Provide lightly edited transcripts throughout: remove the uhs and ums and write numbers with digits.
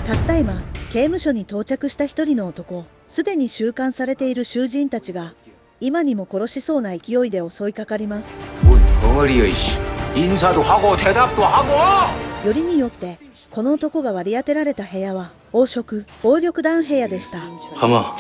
たった今、刑務所に到着した一人の男。すでに収監されている囚人たちが今にも殺しそうな勢いで襲いかかります。 뭔 덩어리야 이씨. 인사도 하고 대답도 하고. よりによってこの男が割り当てられた部屋は黄色暴力団部屋でした。 하마.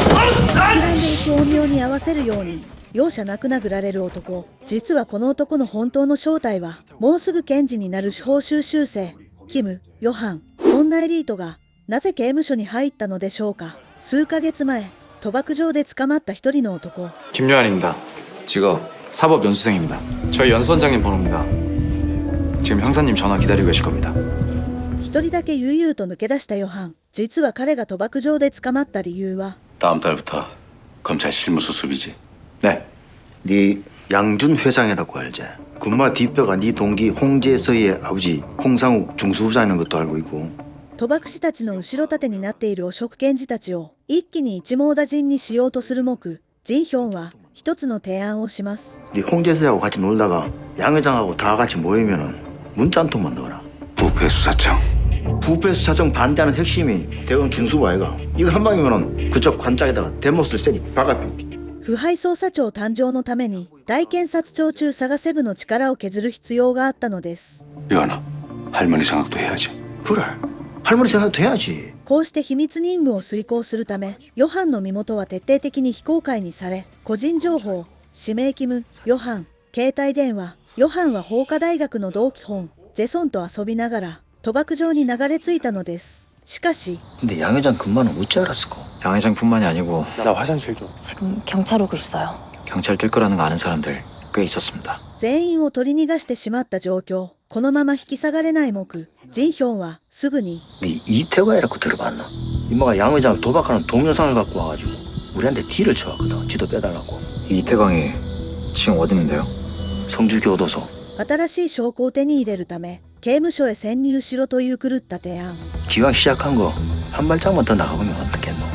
膨らんでいく音量に合わせるように容赦なく殴られる男。実はこの男の本当の正体はもうすぐ検事になる司法修習生キム・ヨハン。そんなエリートがなぜ刑務所に入ったのでしょうか。数ヶ月前、賭博場で捕まった一人の男。 김요한입니다. 직업 사법연수생입니다. 저희 연수원장님 번호입니다. 지금 형사님 전화 기다리고 계실 겁니다. 一人だけ悠々と抜け出したヨハン。実は彼が賭博場で捕まった理由は 다음 달부터 검찰 실무 수습이지. 네. 네 양준 회장이라고 알지? 군마 뒷배가 네 동기 홍제서희의 아버지 홍상욱 중수부장인 것도 알고 있고. 賭博師たちの後ろ盾になっている汚職検事たちを一気に一網打尽にしようとする目、ジンヒョンは一つの提案をします。 네 홍제서희하고 같이 놀다가 양 회장하고 다 같이 모이면은 문자 한 통만 넣어라. 부패 수사청. 부패 수사청 반대하는 핵심이 대검 중수부 아이가. 이거 한 방이면은 그쪽 관짝에다가 대못을 세리 박아병기. 腐敗捜査庁誕生のために大検察庁中佐賀セブの力を削る必要があったのです。 요한아, 할머니 생각도 해야지. 그래. 할머니 생각도 해야지. こうして秘密任務を遂行するため、ヨハンの身元は徹底的に非公開にされ、個人情報、氏名キム、ヨハン、携帯電話、ヨハンは法科大学の同期本、ジェソンと遊びながら賭博場に流れ着いたのです。しかし 근데 양 회장 근무는 어찌 알았을까? 양 회장뿐만이 아니고 나 화장실 좀. 지금 경찰 오고 있어요. 경찰 뜰 거라는 거 아는 사람들 꽤 있었습니다. 全員を取り逃がしてしまった状況。このまま引き下がれない目、ジンヒョンはすぐに 네 이태과이라고 들어봤나? 이모가 양 회장 도박하는 동영상을 갖고 와가지고 우리한테 딜을 쳐왔거든. 지도 빼달라고. 이태광이 지금 어디 있는데요? 성주교도소. 新しい証拠を手に入れるため刑務所へ潜入しろという狂った提案。 기왕 시작한 거 한 발짝만 더 나가보면 어떻겠노?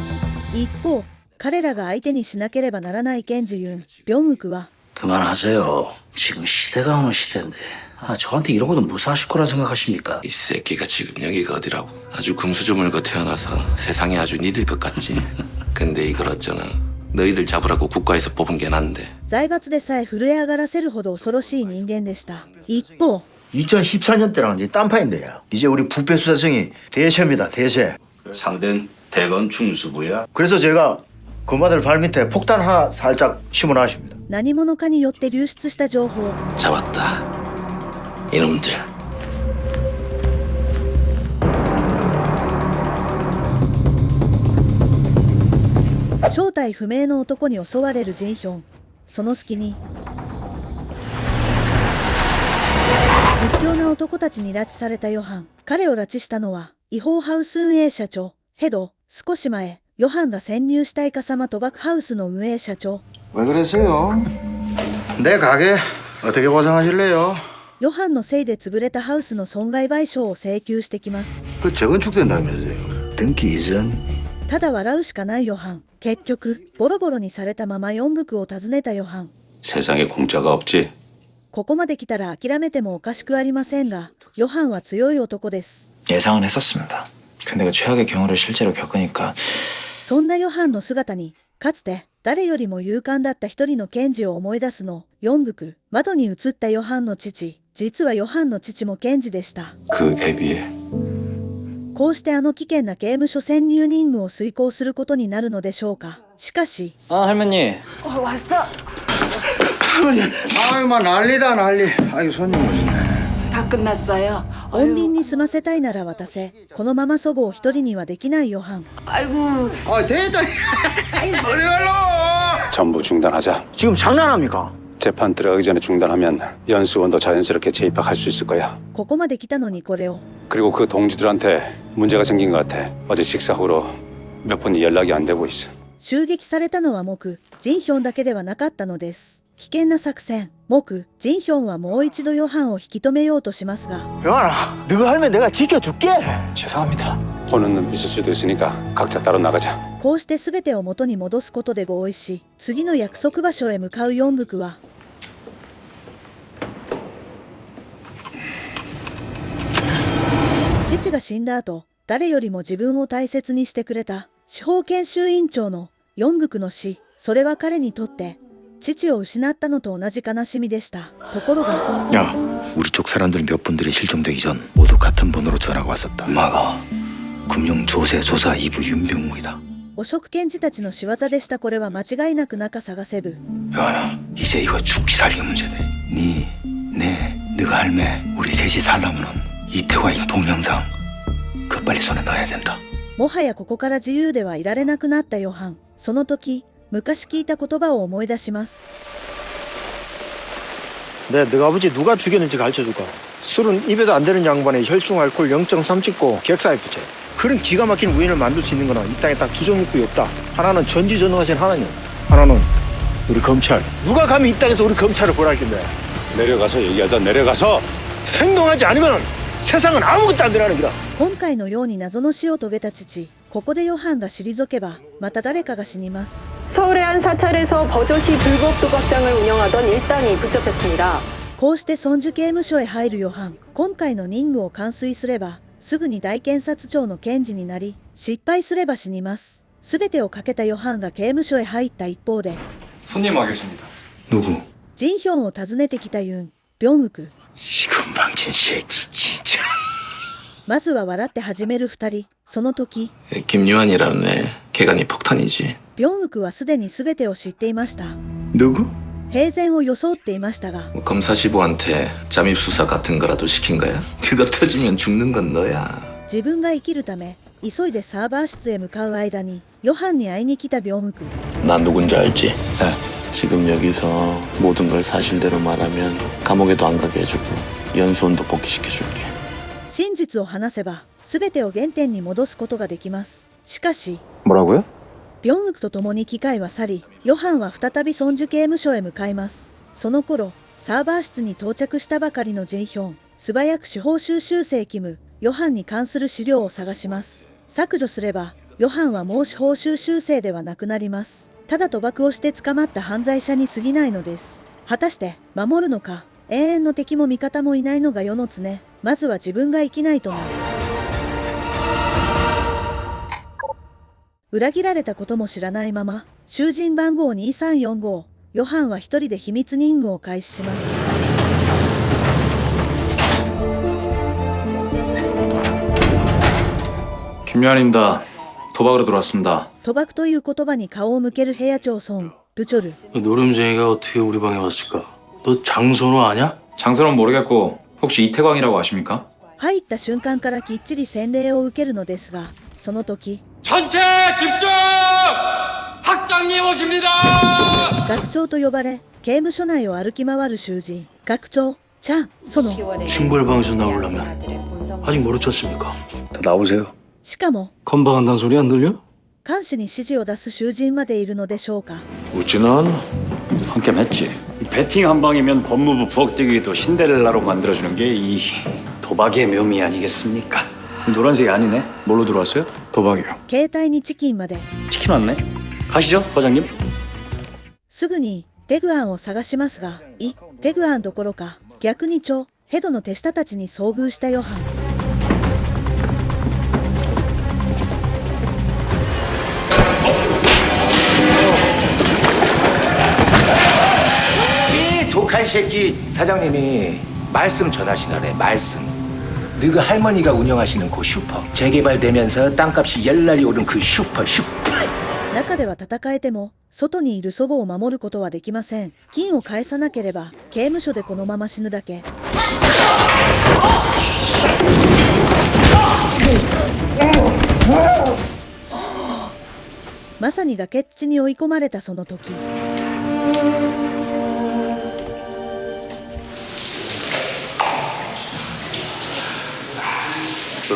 一方、彼らが相手にしなければならない検事ユン・ビョンウクは 그만하세요. 지금 시대가 어느 시대인데. 저한테 이러고도 무사하실 거라 생각하십니까? 이 새끼가 지금 여기가 어디라고. 아주 금수저물고 태어나서 세상에 아주 니들 것 같지. 근데 이걸 어쩌나. 너희들 잡으라고 국가에서 뽑은 게 난데. 財閥でさえ震え上がらせるほど恐ろしい人間でした。一方、 2014년 때랑 이제 딴판인데요. 이제 우리 부패 수사청이 대세입니다. 대세. 상대는 대검 중수부야. 그래서 제가 검아들 발밑에 폭탄 하나 살짝 심어놨습니다. 何者かによって流出した情報。 잡았다. 이놈들. 正体不明の男に襲われるジンヒョン。その隙に屈強な男たちに拉致されたヨハン。彼を拉致したのは違法ハウス運営社長ヘド。少し前、ヨハンが潜入したイカサマ賭博ハウスの運営社長。 왜 그랬어요? 내 가게 어떻게 보상하실래요? ヨハンのせいで潰れたハウスの損害賠償を請求してきます。 그 재건축된다면서요. 등기 이전. ただ笑うしかないヨハン。結局、ボロボロにされたまま四部を訪ねたヨハン。 세상에 공짜가 없지. ここまで来たら諦めてもおかしくありませんが、ヨハンは強い男です。 예상은 했었습니다. 근데 그 최악의 경우를 실제로 겪으니까 そんなヨハンの姿に、かつて誰よりも勇敢だった一人の検事を思い出すの。四部、窓に映ったヨハンの父。実はヨハンの父も検事でした。 그 애비에. こうしてあの危険な刑務所潜入任務を遂行することになるのでしょうか。しかし、 아 할머니. 왔어. 할머니. 아유 막 난리다 난리. 아유 손님 오셨네. 다 끝났어요. 穏便に済ませたいなら渡せ。このまま祖母を一人にはできないヨハン。 아이고. 아 됐다. 어디 갈러? 전부 중단하자. 지금 장난합니까? 재판 들어가기 전에 중단하면 연수원도 자연스럽게 재입학할 수 있을 거야. ここまで来たのにこれを。 그리고 그 동지들한테 문제가 생긴 것 같아. 어제 식사 후로 몇 분이 연락이 안 되고 있어. 襲撃されたのは目、ジンヒョンだけではなかったのです。危険な作戦。目、ジンヒョンはもう一度ヨハンを引き止めようとしますが、 영환아, 너가 하면 내가 지켜줄게. 죄송합니다. 보는 눈 있을 수도 있으니까 각자 따로 나가자. こうして全てを元に戻すことで合意し、次の約束場所へ向かうヨングクは、父が死んだ後、誰よりも自分を大切にしてくれた司法研修院長のヨングクの死、それは彼にとって父を失ったのと同じ悲しみでした。ところが、 야, 우리 쪽 사람들 몇 분들이 실종되기 전 모두 같은 번호로 전화가 왔었다. 엄마가 금융조세조사 2부 윤병묵이다. 汚職検事たちの仕業でした。これは間違いなく中探せ部。 야, 이제 이거 죽기 살기 문제네. 네가 할매, 우리 셋이 살려면은 이태관인 동영상 그 빨리 손에 넣어야 된다. もはやここから自由ではいられなくなったヨハン。その時、昔聞いた言葉を思い出します。 너가 아버지 누가 죽였는지 가르쳐줄까? 술은 입에도 안 되는 양반에 혈중 알코올 0.3 찍고 객사에 부채. 그런 기가 막힌 우인을 만들 수 있는 거는 이 땅에 딱 두 종류뿐이 없다. 하나는 전지전능하신 하나님, 하나는 우리 검찰. 누가 감히 이 땅에서 우리 검찰을 보라 했겠네. 내려가서 얘기하자. 내려가서. 행동하지 않으면 세상은 아무것도 안 되라는 거다. 今回のように謎の死を遂げた父、ここでヨハンが退けば、また誰かが死にます。 서울의 한 사찰에서 버젓이 불법 도박장을 운영하던 일당이 붙잡혔습니다. こうして孫樹刑務所へ入るヨハン。今回の任務を完遂すれば、すぐに大検察庁の検事になり、失敗すれば死にます。すべてをかけたヨハンが刑務所へ入った一方で、 손님 와 계십니다. 누구? ジンヒョンを訪ねてきたユン、ビョンウク。 시금방진 새끼 진짜. まずは笑って始める二人。その時、 김유한이라는 애 개간이 폭탄이지. ビョンウクはすでに全てを知っていました。 누구? 平然を装っていましたが、 뭐 검사 시부한테 잠입 수사 같은 거라도 시킨 거야? 그거 터지면 죽는 건 너야. 自分が生きるため、急いでサーバー室へ向かう間に、ヨハンに会いに来たビョンウク。 난 누군지 알지? 네. 지금 여기서 모든 걸 사실대로 말하면 감옥에도 안 가게 해주고 연수원도 복귀시켜줄게. 真実を話せば、全てを原点に戻すことができます。しかし、 뭐라고요? ビョンウクと共に機械は去り、ヨハンは再び孫樹刑務所へ向かいます。その頃、サーバー室に到着したばかりのジンヒョン、素早く司法修習生キム、ヨハンに関する資料を探します。削除すれば、ヨハンはもう司法修習生ではなくなります。ただ賭博をして捕まった犯罪者に過ぎないのです。果たして守るのか、永遠の敵も味方もいないのが世の常。まずは自分が生きないとな。裏切られたことも知らないまま、囚人番号2345、ヨハンは一人で秘密任務を開始します。 김요한입니다. 도박으로 들어왔습니다. 賭博という言葉に顔を向けるヘア長孫、ルチョル。 노름쟁이가 어떻게 우리 방에 왔을까? 너 장선호 아냐? 장선은 모르겠고 혹시 이태광이라고 아십니까? 入った瞬間からきっちり洗礼を受けるのですが、その時、 전체 집중! 학장님 오십니다! 学長と呼ばれ、刑務所内を歩き回る囚人。学長、ちゃん、その。 징벌방에서 나오려면 아직 모른 쳤습니까? 다 나오세요. しかも、 건방한다는 소리 안 들려? 監視に指示を出す囚人までいるのでしょうか。 웃지는 한겜 했지. 배팅 한 방이면 법무부 부엌대기도 신데렐라로 만들어주는 게 이 도박의 묘미 아니겠습니까? 노란색이 아니네. 뭘로 들어왔어요? 도박이요. 携帯にチキンまで。 치킨 왔네. 가시죠, 과장님. すぐにテグアンを探しますが、テグアンどころか、逆にヘドの手下たちに遭遇したヨハン。 이 독한 새끼 사장님이 말씀 전하시나래 말씀. 너그 할머니가 운영하시는 그 슈퍼 재개발되면서 땅값이 열날이 오른 그 슈퍼. 中では戦えても、外にいる祖母を守ることはできません。金を返さなければ、刑務所でこのまま死ぬだけ。まさに崖っちに追い込まれたその時。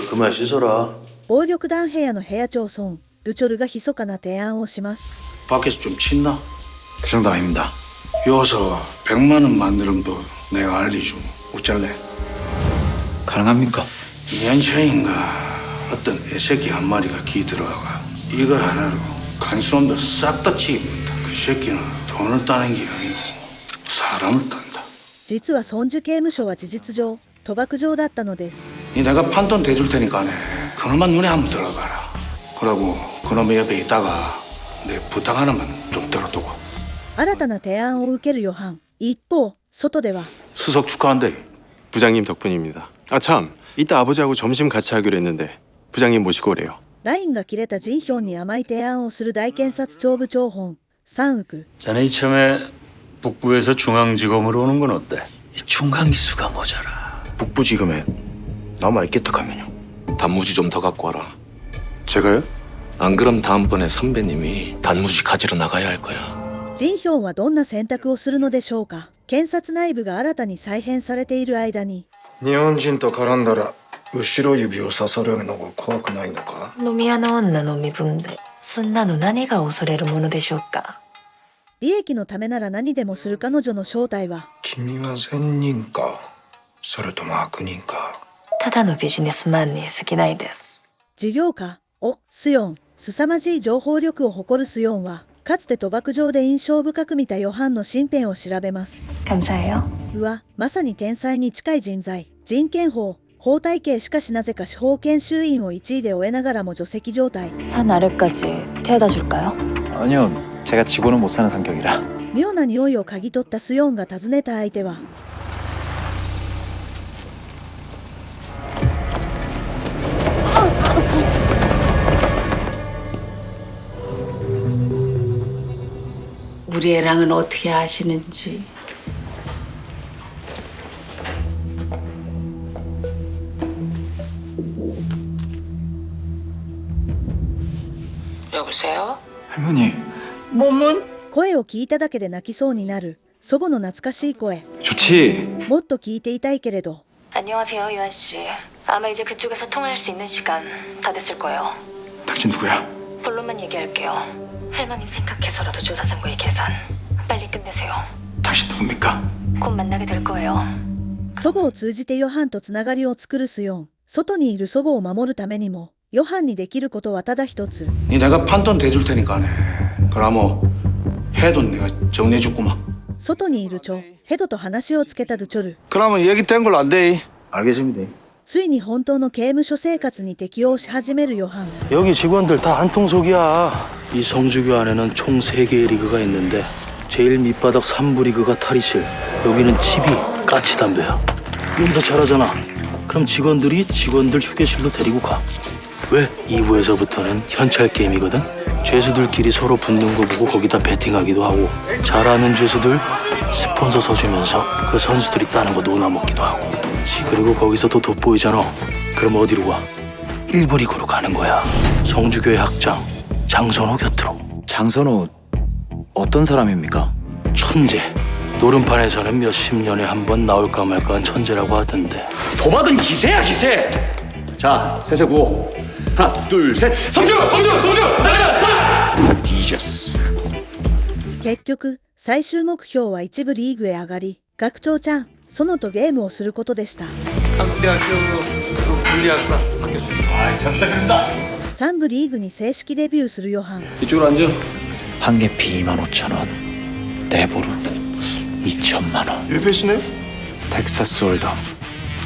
그만 씻어라. 暴力団部屋の部屋長孫、ルチョルが密かな提案をします。 밖에서 좀 친나? 그 정도 아닙니다. 여기서 100만 원 만드는 법 내가 알려주고 어쩔래? 가능합니까? 2년 차인가 어떤 애새끼 한 마리가 기 들어가가 이거 하나로 간수놈들 싹 다 치입니다. 그 새끼는 돈을 따는 게 아니고 사람을 딴다. 実は孫樹刑務所は事実上賭博場だったのです。 내가 판돈 대줄 테니까네. 그놈만 눈에 한번 들어가라. 그러고 그놈의 옆에 있다가 내 부탁 하나만 좀 들어두고. 新たな提案を受けるヨハン。一方、外では 수석 축하한다. 부장님 덕분입니다. 아 참, 이따 아버지하고 점심 같이 하기로 했는데 부장님 모시고 오래요. ラインが切れたジンヒョンに甘い提案をする大検察庁部長本3億。 자네 이참에 북부에서 중앙지검으로 오는 건 어때? 이 중간 기수가 모자라. 북부지검에 남아있겠다 하면요. 단무지 좀 더 갖고 와라. 제가요? 안 그럼 다음번에 선배님이 단무지 가지러 나가야 할 거야. ジンヒョンはどんな選択をするのでしょうか。検察内部が新たに再編されている間に日本人と絡んだら後ろ指を刺されるのが怖くないのか。飲み屋の女の身分でそんなの何が恐れるものでしょうか。利益のためなら何でもする彼女の正体は君は善人かそれとも悪人か。ただのビジネスマンに過ぎないです。事業家をスヨン。凄まじい情報力を誇るスヨンはかつて賭博場で印象深く見たヨハンの身辺を調べます。 감사해요. うわ、まさに天才に近い人材。人権法、法体系しかしなぜか司法研修員を1位で終えながらも除籍状態。 산 아래까지 태워다 줄까요? 아니요, 제가 지고는 못 사는 성격이라. 妙な匂いを嗅ぎ取ったスヨンが訪ねた相手は우리 애랑은 어떻게 아시는지. 여보세요? 할머니, 몸은? 声を聞いただけで泣きそうになる祖母の懐かしい声。 좋지. もっと聞いていたいけれど 안녕하세요, 유한 씨. 아마 이제 그쪽에서 통화할 수 있는 시간 다 됐을 거예요. 당신 누구야? 본론만 얘기할게요. 할머님 생각해서라도 조사장과의 계산 빨리 끝내세요. 당신 누굽니까? 곧 만나게 될 거예요. 祖母を通じてヨハンとつながりを作るスヨン。外にいる祖母を守るためにもヨハンにできることはただ一つ。 내가 판돈 대줄 테니까네. 그러면 해돈 내가 정리해줄구만. 外にいるチョ、ヘドと話をつけたドゥチョル。 그러면 얘기 된 걸로 안 돼. 알겠습니다. ついに本当の刑務所生活に適応し始めるヨハン。 여기 직원들 다 한통속이야. 이 성주교 안에는 총 3개의 리그가 있는데 제일 밑바닥 3부 리그가 탈의실, 여기는 집이 까치담배야. 여기서 잘하잖아. 그럼 직원들이 직원들 휴게실로 데리고 가. 왜? 2부에서부터는 현찰 게임이거든. 죄수들끼리 서로 붙는 거 보고 거기다 베팅하기도 하고, 잘하는 죄수들 스폰서 서주면서 그 선수들이 따는 거 놓아 먹기도 하고. 그리고 거기서 또 돋보이잖아. 그럼 어디로 가? 1부 리그로 가는 거야. 성주교회 학장 장선호 곁으로. 장선호 어떤 사람입니까? 천재. 노름판에서는 몇십 년에 한 번 나올까 말까한 천재라고 하던데. 도박은 기세야 기세. 자, 셋에 구호. 하나, 둘, 셋. 성주, 나가자, 싸. 뒤졌어. 結局、最終目標は一部リーグへ上がり、学長ちゃん、ソノとゲームをすることでした。 한국대학교 물리학과 학교 중.3部リーグに正式デビューするヨハン。 이쪽으로 앉아. 한 개 비 25,000원. 내보루 2천만 원. 일패시네? 텍사스 홀덤.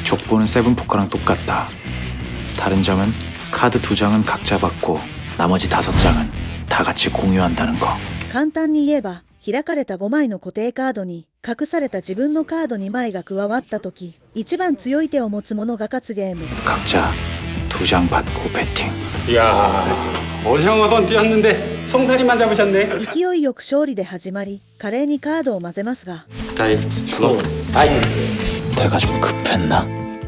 족보는 세븐포커랑 똑같다. 다른 점은 카드 2장은 각자 받고 나머지 5장은 다 같이 공유한다는 거. 簡単に言えば、開かれた5枚の固定カードに隠された自分のカード2枚が加わった時、一番強い手を持つ者が勝つゲーム。 각자 2장 받고 배팅. 이야, 어향어선 뛰었는데 송사리만 잡으셨네. 勢いよく勝利で始まり、華麗にカードを混ぜますが、 내가 좀 급했나?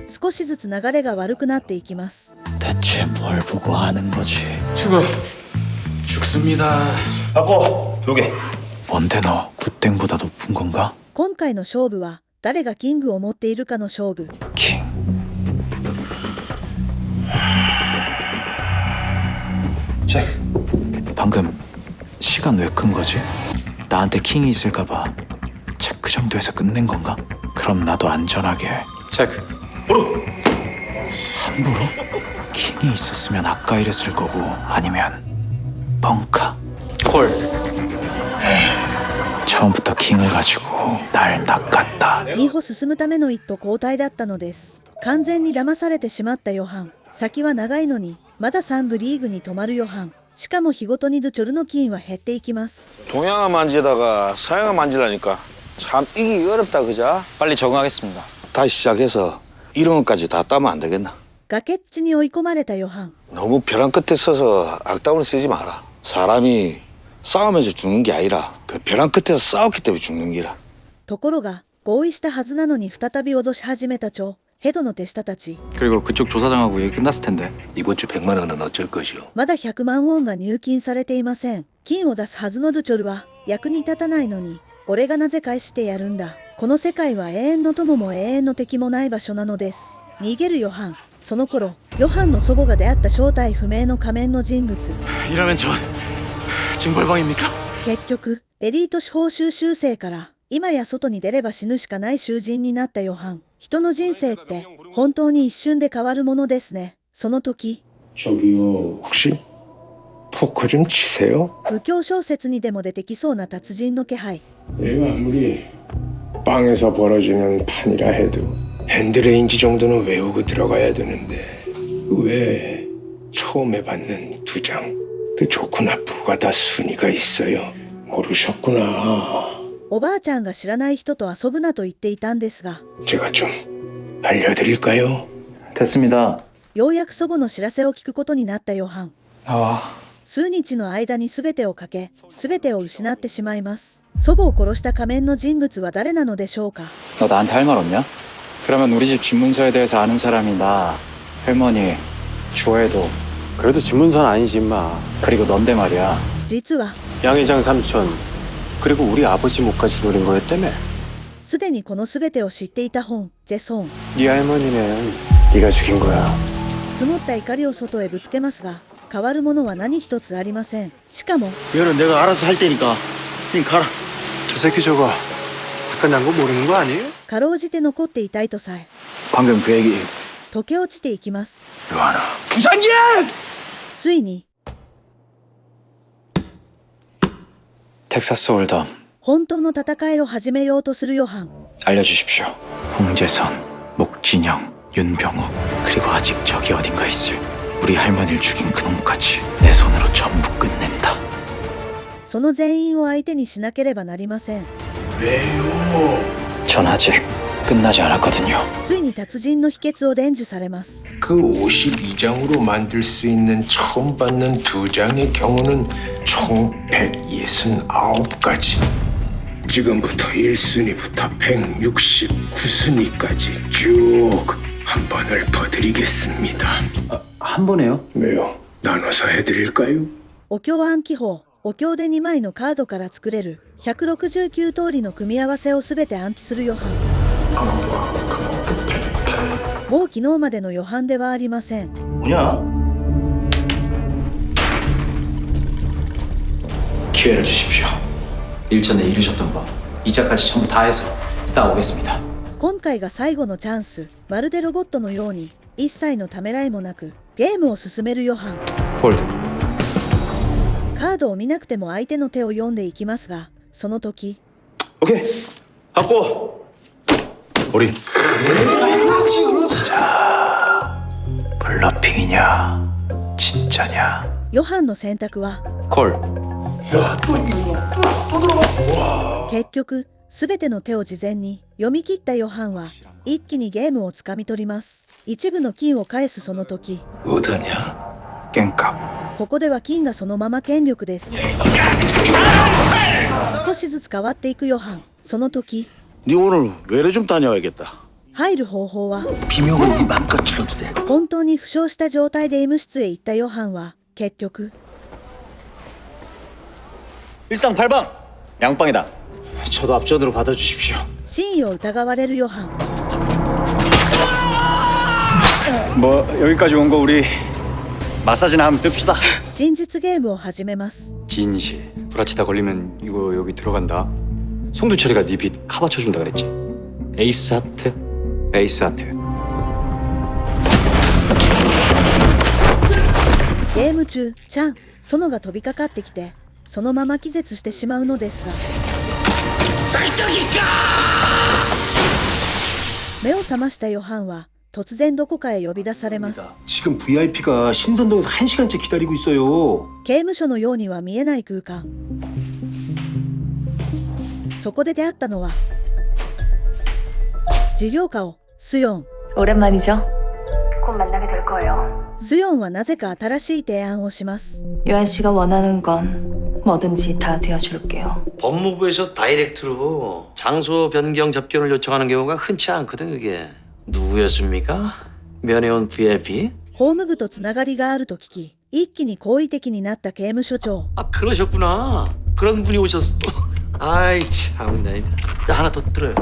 少しずつ流れが悪くなっていきます。 대체 뭘 보고 하는 거지? 죽습니다. 바꿔 2개. 뭔데 너 굿땡보다 높은 건가? 今回の勝負は、誰がキングを持っているかの勝負。 킹. 방금 시간 왜 끈 거지? 나한테 킹이 있을까봐 체크 정도에서 끝낸 건가? 그럼 나도 안전하게 체크. 함부로? 킹이 있었으면 아까 이랬을 거고, 아니면 뻥카. 콜. 처음부터 킹을 가지고 날 낚았다.2歩進むための一歩後退だったのです。完全に騙されてしまったヨハン。先は長いのにまだ3部リーグに止まるヨハン。しかも日ごとにドチョルの金は減っていきます。 동양아 만지다가 서양아 만지라니까 참 이기 어렵다 그자? 빨리 적응하겠습니다. 다시 시작해서 이런 것까지 다 따면 안 되겠나? 崖っちに追い込まれたヨハン。 너무 벼랑 끝에 서서 악담을 쓰지 마라. 사람이 싸우면서 죽는 게 아니라 그 벼랑 끝에서 싸웠기 때문에 죽는 기라. ところが合意したはずなのに再び脅し始めたチョヘドの手下たち。 그리고 그쪽 조사장하고 얘기 끝났을 텐데. 이번 주 100만 원은 어쩔 것이오? まだ100万ウォンが入金されていません。金を出すはずのドチョルは役に立たないのに、俺がなぜ返してやるんだ。この世界は永遠の友も永遠の敵もない場所なのです。逃げるヨハン。その頃、ヨハンの祖母が出会った正体不明の仮面の人物。 이러면 저 징벌방입니까? 結局、エリート司法修習生から今や外に出れば死ぬしかない囚人になったヨハン。人の人生って本当に一瞬で変わるものですね。その時、 저기요, 혹시 포커 좀 치세요? 武教小説にでも出てきそうな達人の気配。 내가 아무리 빵에서 벌어지는 판이라 해도 핸드레인지 정도는 외우고 들어가야 되는데 왜 처음에 받는 두 장, 그 좋고 나쁘고가 다 순위가 있어요. 모르셨구나. おばあちゃんが知らない人と遊ぶなと言っていたんですが、 제가 좀 알려드릴까요? 됐습니다. ようやく祖母の知らせを聞くことになったヨハン。 나와. 数日の間に全てをかけ、全てを失ってしまいます。祖母を殺した仮面の人物は誰なのでしょうか。 너 나한테 할 말 없냐? 그러면 우리 집 집문서에 대해서 아는 사람이 나, 할머니, 조회도, 그래도 집문서는 아니지 임마. 그리고 넌데 말이야. 実は、 양 회장 삼촌 그리고 우리 아버지 목까지 노린 거였다며. すでにこの全てを知っていた本、ジェソン。 네 할머니는 네가 죽인 거야. 積もった怒りを外へぶつけますが、変わるものは何一つありません。しかも、 이거는 내가 알아서 할 테니까 님 가라. 저 새끼 저거 아까 난 거 모르는 거 아니에요? かろうじて残っていたいとさえ、 방금 그 얘기. 溶け落ちていきます。 요하나. ついに、 텍사스 홀덤. 本当の戦いを始めようとするヨハン。 알려주십시오. 홍재선, 목진영, 윤병우, 그리고 아직 저기 어딘가 있을 우리 할머니를 죽인 그놈까지 내 손으로 전부 끝낸다. その全員を相手にしなければなりません。 전 아직 끝나지 않았거든요. ついに達人の秘訣を伝授されます。 그 52장으로 만들 수 있는 처음 받는 두 장의 경우는 총 169가지. 지금부터 1순위부터 169순위까지 쭉 한 번 읊어드리겠습니다. 한 번에요? 왜요? 나눠서 해드릴까요? お経暗記法。お経で2枚のカードから作れる169通りの組み合わせをすべて暗記するヨハン。もう昨日までのヨハンではありません。 뭐냐? 기회를 주십시오. 일전에 이루셨던 거 이자까지 전부 다 해서 따오겠습니다. 今回が最後のチャンス。まるでロボットのように一切のためらいもなくゲームを進めるヨハン。 폴드. カードを見なくても相手の手を読んでいきますが、その時、 오케이. 갖고. 우리. 블러핑이냐 진짜냐. ヨハンの選択は 콜. 結局すべての手を事前に読み切ったヨハンは一気にゲームをつかみ取ります。一部の金を返すその時、 어떠냐? 깽값. ここでは金がそのまま権力です。少しずつ変わっていくヨハン。その時、 네 오늘 외래 좀 다녀와야겠다. 入る方法は 비명은 네 맘껏 질러도 돼. 本当に負傷した状態で M 室へ行ったヨハンは結局 일상팔방 양빵이다. 저도 앞전으로 받아주십시오. 真意を疑われるヨハン。 뭐 여기까지 온 거 우리 마사지나 한번 뜹시다. 真実ゲームを始めます。 진실 불아치다 걸리면 이거 여기 들어간다. 송두철이가 네 빚 카바 쳐준다 그랬지. 에이스 하트. 에이스 하트. ゲーム中、チャン、園が飛びかかってきてそのまま気絶してしまうのですが、目を覚ましたヨハンは突然どこかへ呼び出されます。 지금 VIP가 신선동에서 1시간째 기다리고 있어요. 刑務所のようには見えない空間。そこで出会ったのは事業家をスヨン。 오랜만이죠? 곧 만나게 될 거예요. スヨンはなぜか新しい提案をします。 요한 씨가 원하는 건 뭐든지 다 되어줄게요. 법무부에서 다이렉트로 장소 변경 접견을 요청하는 경우가 흔치 않거든. 그게 누구였습니까? 면회온 VIP? 法務部とつながりがあると聞き、一気に好意的になった刑務所長。 아 그러셨구나. 그런 분이 오셨어. 아이 참, 나 하나 더 들어요.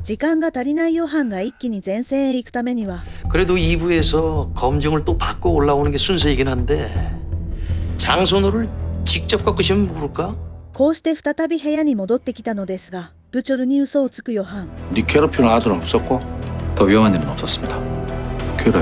時間が足りないヨハンが一気に前線へ行くためには 그래도 2부에서 검증을 또 받고 올라오는 게 순서이긴 한데 장선호를 직접 꺾으시면 모를까? こうして再び部屋に戻ってきたのですが、ブチョルに嘘をつくヨハン。 네 괴롭히는 아들은 없었고? 더 위험한 일은 없었습니다. 그래.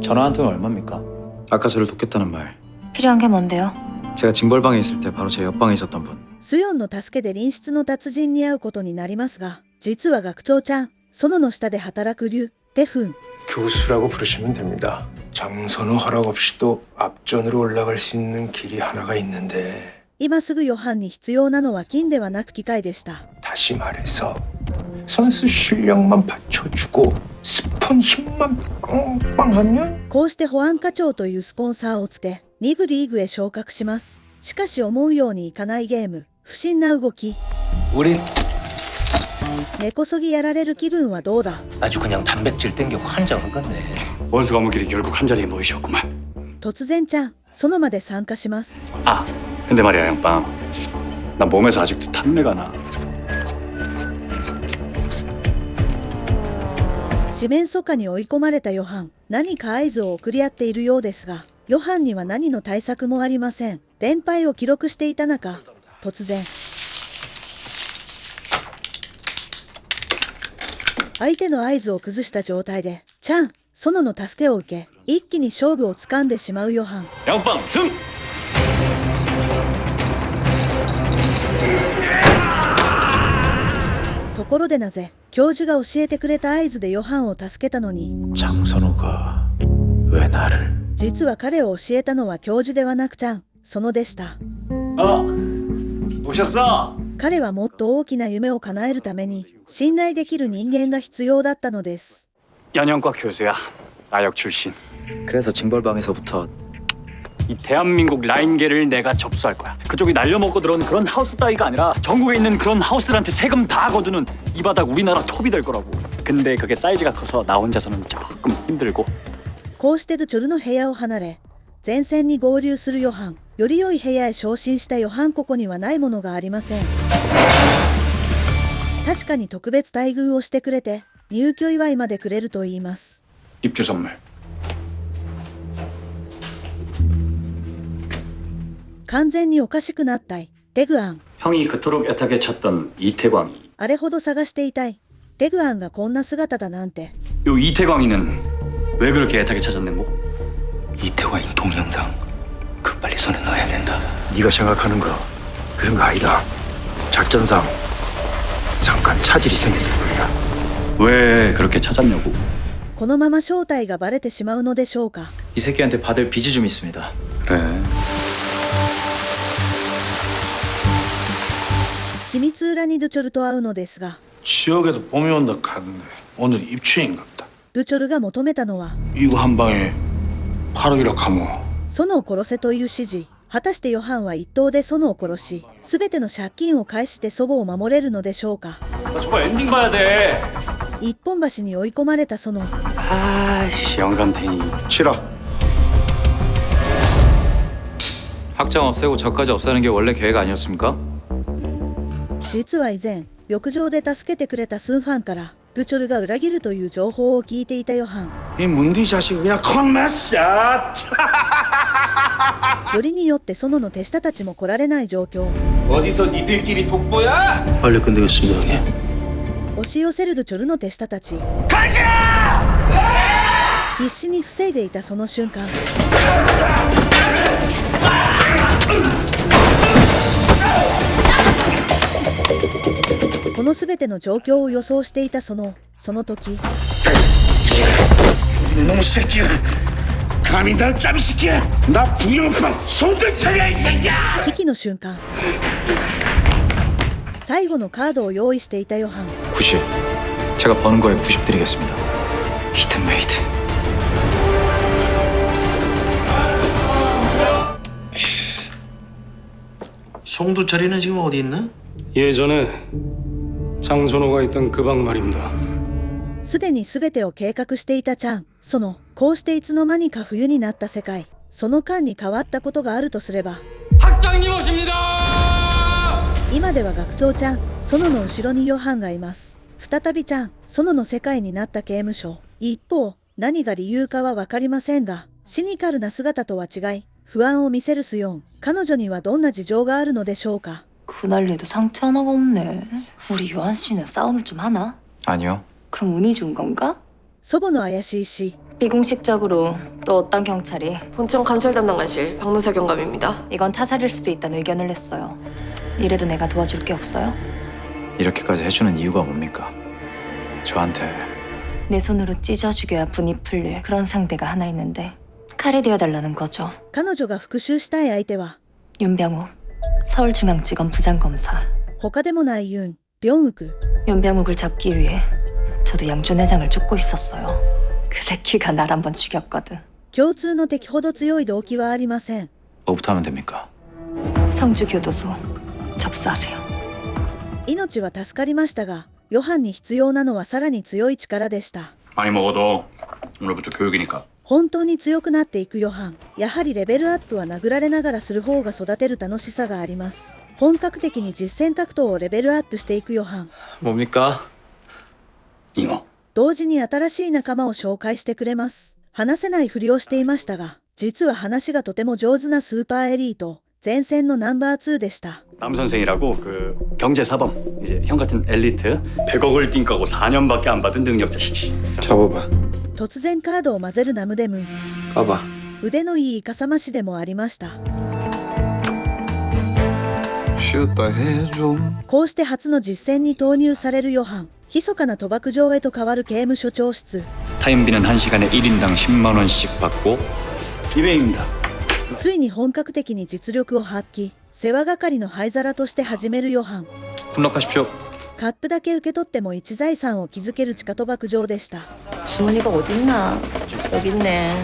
전화 한 통이 얼마입니까? 아까 저를 돕겠다는 말. 필요한 게 뭔데요? 제가 징벌방에 있을 때 바로 제 옆방에 있었던 분. スヨンの助けで隣室の達人に会うことになりますが、実は学長ちゃん、園の下で働く竜、テフン。 교수라고 부르시면 됩니다. 장선우 허락 없이도 앞전으로 올라갈 수 있는 길이 하나가 있는데 今すぐヨハンに必要なのは金ではなく機械でした。 다시 말해서 선수 실력만 받쳐주고 스폰 힘만 빵빵하면 こうして保安課長というスポンサーをつけ、2部リーグへ昇格します。しかし思うようにいかないゲーム、不審な動き。 우린 根こそぎやられる気分はどうだ。 아주 그냥 단백질 땡겨 환장 흑었네. 원수 과목끼리 결국 한 자리에 모이셨구만. 突然ちゃん、園まで参加します。 아, 근데 말이야 양빵. 나 몸에서 아직도 탄내가 나. 四面楚歌に追い込まれたヨハン、何か合図を送り合っているようですが、ヨハンには何の対策もありません。連敗を記録していた中、突然相手の合図を崩した状態でチャン、園の助けを受け、一気に勝負をつかんでしまうヨハン。 양빵 승! ところでなぜ教授が教えてくれた合図でヨハンを助けたのに 장선호가 왜 나를? 実は彼を教えたのは教授ではなくちゃん、園でした。 오셨어! 彼はもっと大きな夢を叶えるために信頼できる人間が必要だったのです。 연영과 교수야. 아역 출신. 그래서 징벌방에서부터 이 대한민국 라인계를 내가 접수할 거야. 그쪽이 날려먹고 들어온 그런 하우스 따위가 아니라 전국에 있는 그런 하우스들한테 세금 다 거두는 이 바닥 우리나라 톱이 될 거라고. 근데 그게 사이즈가 커서 나 혼자서는 조금 힘들고. こうしてドチョルの部屋を離れ、前線に合流するヨハン。より良い部屋へ昇進したヨハン、ここにはないものがありません。確かに特別待遇をしてくれて、入居祝いまでくれると言います。 입주 선물. 完全におかしくなったい、テグアン。 형이 그토록 애타게 찾던 이태광이. あれほど探していたい、テグアンがこんな姿だなんて。 요 이태광이는 왜 그렇게 애타게 찾았는고? 이태광인 동영상 그 빨리 손에 넣어야 된다. 네가 생각하는 거 그런 거 아니다. 작전상 잠깐 차질이 생겼을 뿐이야. 왜 그렇게 찾았냐고? このまま正体がバレてしまうのでしょうか。 이 새끼한테 받을 빚이 좀 있습니다. 그래. 秘密裏にドチョルと会うのですが、 지역에도 봄이 온다 카던데 오늘 입추인갑다. ドチョルが求めたのは 이거 한 방에 8억이라 하면 園を殺せという指示。果たしてヨハンは一刀で園を殺し、すべての借金を返して祖母を守れるのでしょうか。 저거 엔딩 봐야 돼. 一本橋に追い込まれた園。 아씨 영감탱이. 치라. 확장 없애고 저까지 없애는 게 원래 계획 아니었습니까? 実は以前、浴場で助けてくれたスンファンからブチョルが裏切るという情報を聞いていたヨハン。 이 문디 자식 그냥 컷맛샷. よりによって園の手下たちも来られない状況。 어디서 니들끼리 독보야? 빨리 끝내겠습니다 형님. 押し寄せるドチョルの手下たち。必死に防いでいたその瞬間、この全ての状況を予想していたその時 이놈의 새끼야! 감히 날 잠시켜! 나 부여파 손들 차려 이 새끼야! 危機の瞬間、最後のカードを用意していたヨハン。 90. 제가 버는 거에 90 드리겠습니다. 히든메이드. 송두철이는 지금 어디 있나? 예전에 장선호가 있던 그 방 말입니다. すでに全てを計画していたチャン。こうしていつの間にか冬になった世界。その間に変わったことがあるとすれば、 학장님 오십니다! 今では学長ちゃん、園の後ろにヨハンがいます。再びちゃん、園の世界になった刑務所。一方、何が理由かはわかりませんが、シニカルな姿とは違い、不安を見せるスヨン。彼女にはどんな事情があるのでしょうか。 그날리도 상처 하나가 없네. 우리 요한 씨는 싸움을 좀 하나? 아니요. 그럼 운이 좋은 건가? 祖母の怪しいし、 비공식적으로 또 어떤 경찰이 본청 감찰 담당관실 박노사 경감입니다. 이건 타살일 수도 있다는 의견을 냈어요. 이래도 내가 도와줄 게 없어요? 이렇게까지 해주는 이유가 뭡니까? 저한테 내 손으로 찢어 죽여야 분이 풀릴 그런 상대가 하나 있는데 칼이 되어달라는 거죠. 彼女が復讐したい相手は 윤병욱, 서울중앙지검 부장검사. 他でもないユン・ビョンウク。 윤병욱을 잡기 위해 저도 양준 회장을 쫓고 있었어요. 그 새끼가 날 한번 죽였거든. 共通の敵ほど強い動機はありません。 뭐부터 하면 됩니까? 성주교도소 접수하세요. 命は助かりましたが、ヨハンに必要なのはさらに強い力でした。 많이 먹어도 오늘부터 교육이니까. 本当に強くなっていくヨハン。やはりレベルアップは殴られながらする方が育てる楽しさがあります。本格的に実戦格闘をレベルアップしていくヨハン。 뭡니까? 이모. 同時に新しい仲間を紹介してくれます。話せないふりをしていましたが、実は話がとても上手なスーパーエリート、前線のナンバー2でした。 남 선생이라고 그 경제사범 이제 형 같은 엘리트 100억을 띵까고 4년밖에 안 받은 능력자시지. 잡아봐. 突然カードを混ぜるナムデムン。 봐봐. 腕のいいイカサマ師でもありました。 쉬었다 해줘. こうして初の実戦に投入されるヨハン。密かな賭博場へと変わる刑務所長室。 타임비는 1시간에 1인당 10만 원씩 받고 200입니다. ついに本格的に実力を発揮。世話係の灰皿として始めるヨハン。 군락하십시오. カップだけ受け取っても一財産を築ける地下賭博場でした。 주머니가 어딨나? 여기 있네.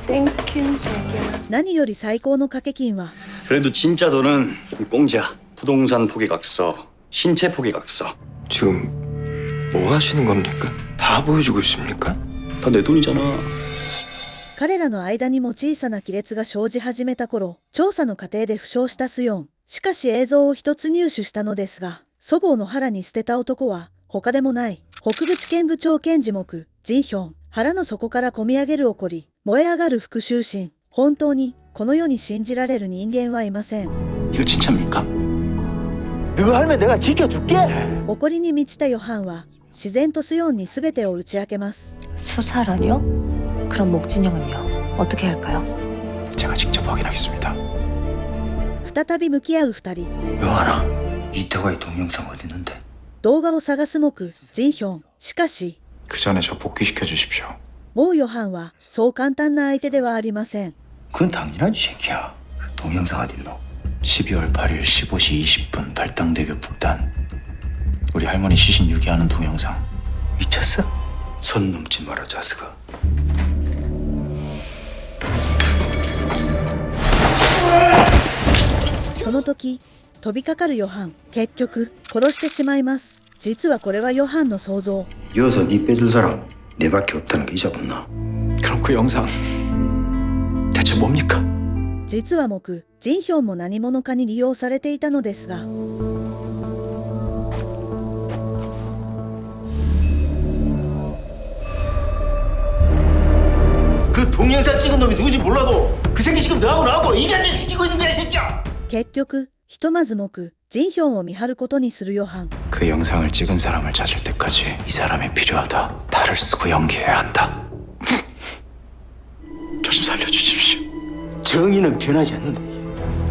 땡큐 자기야. 何より最高の掛け金は 그래도 진짜 돈은 공짜. 부동산 포기각서, 신체 포기각서. 지금 뭐 하시는 겁니까? 다 보여주고 있습니까? 다 내 돈이잖아. 彼らの間にも小さな亀裂が生じ始めた頃、調査の過程で負傷したスヨン。しかし映像を一つ入手したのですが、祖母の腹に捨てた男は他でもない。北口県部長兼次目、ジンヒョン。腹の底からこみ上げる怒り、燃え上がる復讐心。本当にこの世に信じられる人間はいません。 이거 진짜입니까? 그거 하면 내가 지켜줄게. 怒りに満ちたヨハンは自然とスヨンに全てを打ち明けます。 수사라뇨? 그럼 목진영은요? 어떻게 할까요? 제가 직접 확인하겠습니다. 再び向き合う二人。 요하나, 이태가의 동영상 어디 있는데? 動画を探す目、ジンヒョン。しかし、 그 전에 저 복귀시켜 주십시오. もうヨハンはそう簡単な相手ではありません。 그건 당연하지 새끼야. 동영상 어디 있노? 12월 8일 15시 20분 발당대교 북단. 우리 할머니 시신 유기하는 동영상. 미쳤어? 선 넘지 마라 자스가. その時、飛びかかるヨハン。結局、殺してしまいます。実はこれはヨハンの想像。 여기서 니 빼줄 사람 내밖에 없다는 거 잊어봤나? 그럼 그 영상 대체 뭡니까? 実は木、ジンヒョンも何者かに利用されていたのですが、 그 동영상 찍은 놈이 누군지 몰라도 그 새끼 지금 너하고 나하고 이간질 시키고 있는 거야 이 새끼야. 結局、ひとまず木、ジンヒョンを見張ることにするヨハン。 그 영상을 찍은 사람을 찾을 때까지 이 사람이 필요하다. 달을 쓰고 연기해야 한다. 저 좀 살려주십시오. 정의는 변하지 않는다.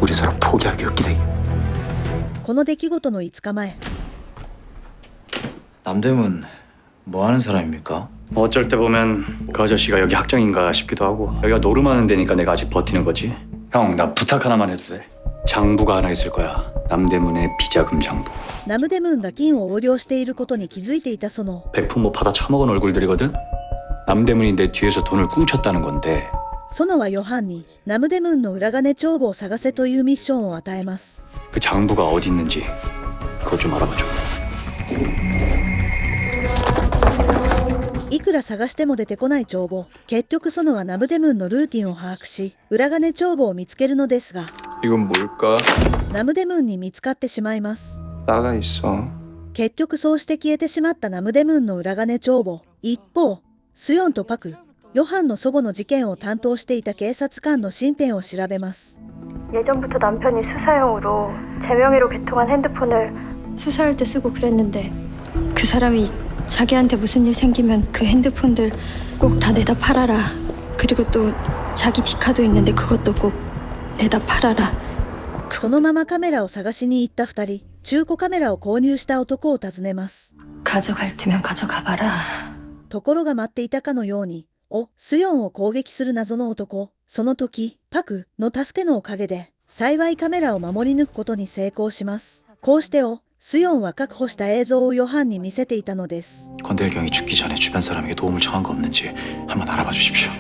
우리 서로 포기하기 없기다. この出来事の5日前 남대문 뭐 하는 사람입니까? 어쩔 때 보면 그 아저씨가 여기 학장인가 싶기도 하고 여기가 노름하는 데니까 내가 아직 버티는 거지. 형, 나 부탁 하나만 해도 돼? 장부가 하나 있을 거야. 남대문의 비자금 장부. ナムデムーンが金を横領していることに気づいていた園 100% 뭐 받아 처먹은 얼굴들이거든? 남대문이 내 뒤에서 돈을 꿍쳤다는 건데 園はヨハンにナムデムーンの裏金帳簿を探せというミッションを与えます 그 장부가 어디 있는지 그것 좀 알아봐줘. いくら探しても出てこない帳簿結局園はナムデムーンのルーティンを把握し裏金帳簿を見つけるのですが 이건 뭘까? ナムデムーンに見つかってしまいます 나가 있어. 結局そうして消えてしまったナムデムーンの裏金帳簿一方スヨンとパクヨハンの祖母の事件を担当していた警察官の身辺を調べます 예전부터 남편이 수사용으로 제 명의로 개통한 핸드폰을 수사할 때 쓰고 그랬는데 그 사람이 자기한테 무슨 일 생기면 그 핸드폰들 꼭 다 내다 팔아라. 그리고 또 자기 디카도 있는데 그것도 꼭 내다 팔아라. そのままカメラを探しに行った2人中古カメラを購入した男を訪ねます 가져갈 테면 가져가봐라. ところが待っていたかのようにスヨンを攻撃する謎の男その時パクの助けのおかげで幸いカメラを守り抜くことに成功しますこうしてスヨンは確保した映像をヨハンに見せていたのです 권대일경이 죽기 전에 주변 사람에게 도움을 청한 거 없는지 한번 알아봐 주십시오.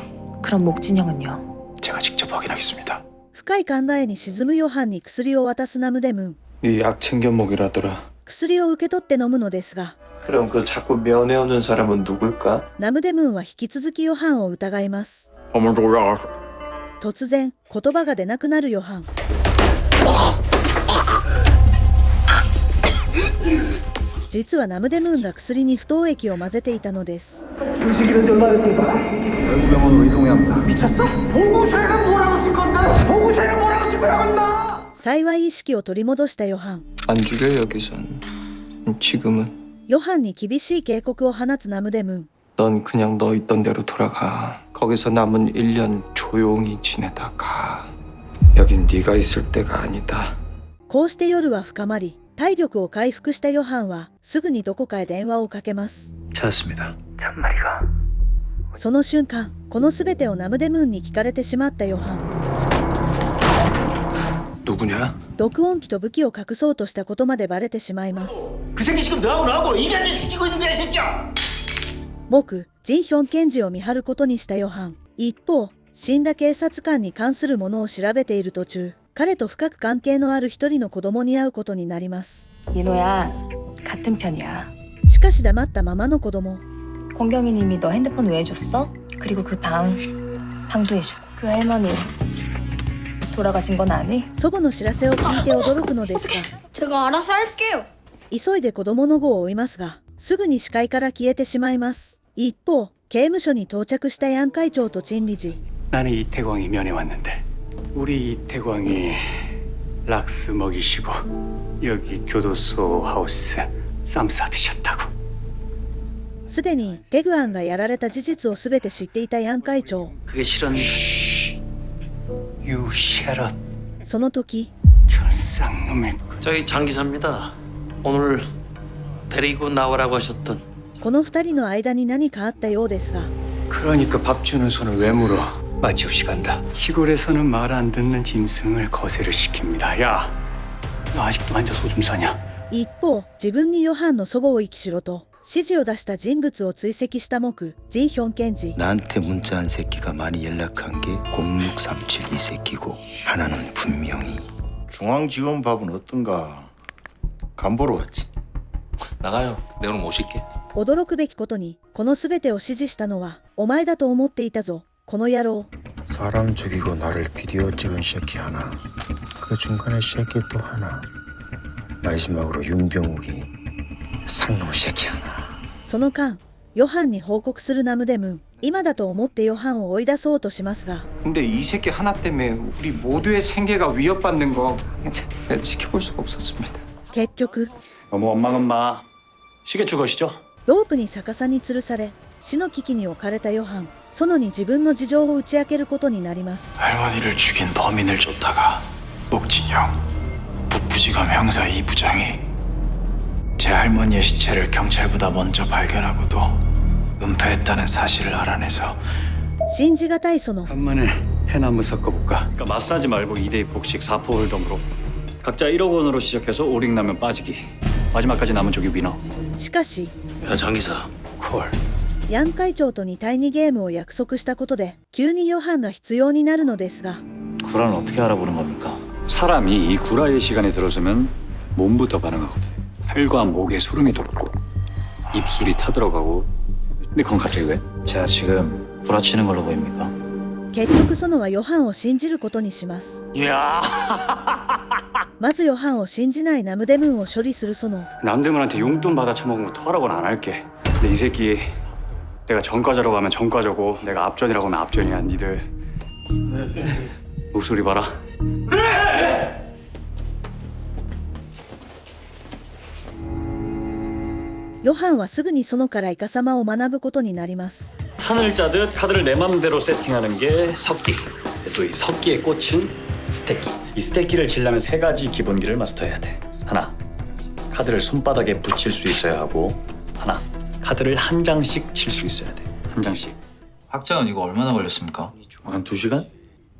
그럼 목진영은요? 제가 직접 확인하겠습니다. 深い考えに沈むヨハンに薬を渡すナムデムーン 네 약 챙겨 먹이라더라. 薬を受け取って飲むのですが 그럼 그 자꾸 면회오는 사람은 누굴까? ナムデムーンは引き続きヨハンを疑います 한번 돌아가. 突然言葉が出なくなるヨハン実はナムデムーンが薬に不凍液を混ぜていたのです 의식이는 전달했으니까 결국 병원으로 이송해야 합니다. 미쳤어? 보고서에는 뭐라고 쓸 건데? 보고서에는 뭐라고 쓸 거야 한다. 幸い意識を取り戻したヨハン 안 죽여 여기선. 지금은 ヨハンに厳しい警告を放つナムデムーン 넌 그냥 너 있던 대로 돌아가. 거기서 남은 1년 조용히 지내다 가. 여긴 네가 있을 때가 아니다. こうして夜は深まり体力を回復したヨハンはすぐにどこかへ電話をかけます 찾았습니다. 잔마리가 その瞬間この全てをナムデムーンに聞かれてしまったヨハン 누구냐? 録音機と武器を隠そうとしたことまでバレてしまいます 그 새끼 지금 너하고 나하고 이간질 시키고 있는 거야 이 새끼야. 僕ジンヒョン検事を見張ることにしたヨハン一方死んだ警察官に関するものを調べている途中彼と深く関係のある一人の子供に会うことになります 민호야, 같은 편이야. しかし黙ったままの子供 공경이님이 너 핸드폰 왜 줬어? 그리고 그 방도 해주고. 그 할머니 돌아가신 건 아니? 祖母の知らせを聞いて驚くのですが 제가 알아서 할게요. 急いで子供の子を追いますがすぐに視界から消えてしまいます一方刑務所に到着したヤン会長と陳理事 나는 이태광이 면회 왔는데 우리 이태광이 락스 먹이시고 여기 교도소 하우스 쌈 싸드셨다고. すでにテグアンがやられた事実を全て知っていたヤン会長 그게 실은 You shut up. その時 저 쌍놈의 저희 장 기자입니다. 오늘 데리고 나오라고 하셨던 この二人の間に何かあったようですが 그러니까 밥 주는 손을 왜 물어? 마치 없이 간다. 시골에서는 말 안 듣는 짐승을 거세를 시킵니다. 야, 너 아직도 앉아서 오줌 싸냐? 一方自分にヨハンの祖母を遺棄しろと指示を出した人物を追跡した木ジンヒョン検事 나한테 문자한 새끼가 많이 연락한 게 0637 이 새끼고 하나는 분명히 중앙지원법은 어떤가 간보러 왔지. 나가요. 내 오늘 못 쉴게. 驚くべきことにこの全てを指示したのはお前だと思っていたぞこの野郎 사람 죽이고 나를 비디오 찍은 새끼 하나 그 중간에 새끼 또 하나 마지막으로 윤병욱이 상놈 새끼 하나 その間ヨハンに報告するナムデムーン今だと思ってヨハンを追い出そうとしますが 근데 이 새끼 하나 때문에 우리 모두의 생계가 위협받는 거 제가 지켜볼 수가 없었습니다. 結局 어머 엄마 시계추 거시죠? ロープに逆さに吊るされ死の危機に置かれたヨハン園に自分の事情を打ち明けることになります 할머니를 죽인 범인을 쫓다가 불법진영 북부지검 형사 2부장이 제 할머니의 시체를 경찰보다 먼저 발견하고도 은폐했다는 사실을 알아내서 信じがたいその 간만에 해나무 섞어볼까? 그러니까 마사지 말고 2대2 복식 4포 홀덤으로 각자 1억 원으로 시작해서 오링라면 빠지기 마지막까지 남은 쪽이 위너. しかし 야 장기사 콜 ヤン会長と2対2ゲームを約束したことで急にヨハンが必要になるのですが 구라는 어떻게 알아보는 겁니까? 사람이 이 구라의 시간에 들어서면 몸부터 반응하거든. 팔과 목에 소름이 돋고 입술이 타들어가고. 근데 그건 갑자기 왜? 제가 지금 구라치는 걸로 보입니까? 結局ソノはヨハンを信じることにします 이야. まずヨハンを信じないナムデムーンを処理するソノ 남대문한테 용돈 받아 처먹은 거 토하라고는 안 할게. 근데 이 새끼 내가 전과자라고 하면 전과자고 내가 앞전이라고 하면 앞전이야. 니들 목소리 봐라.ヨハンはすぐにソノからイカサマを学ぶことになります 판을 짜듯 카드를 내 맘대로 세팅하는 게 석기. 또 이 석기의 꽃은 스테키. 이 스테키를 치려면 3가지 기본기를 마스터해야 돼. 하나, 카드를 손바닥에 붙일 수 있어야 하고, 하나, 카드를 한 장씩 칠 수 있어야 돼. 한 장씩. 학장은 이거 얼마나 걸렸습니까? 한 2시간?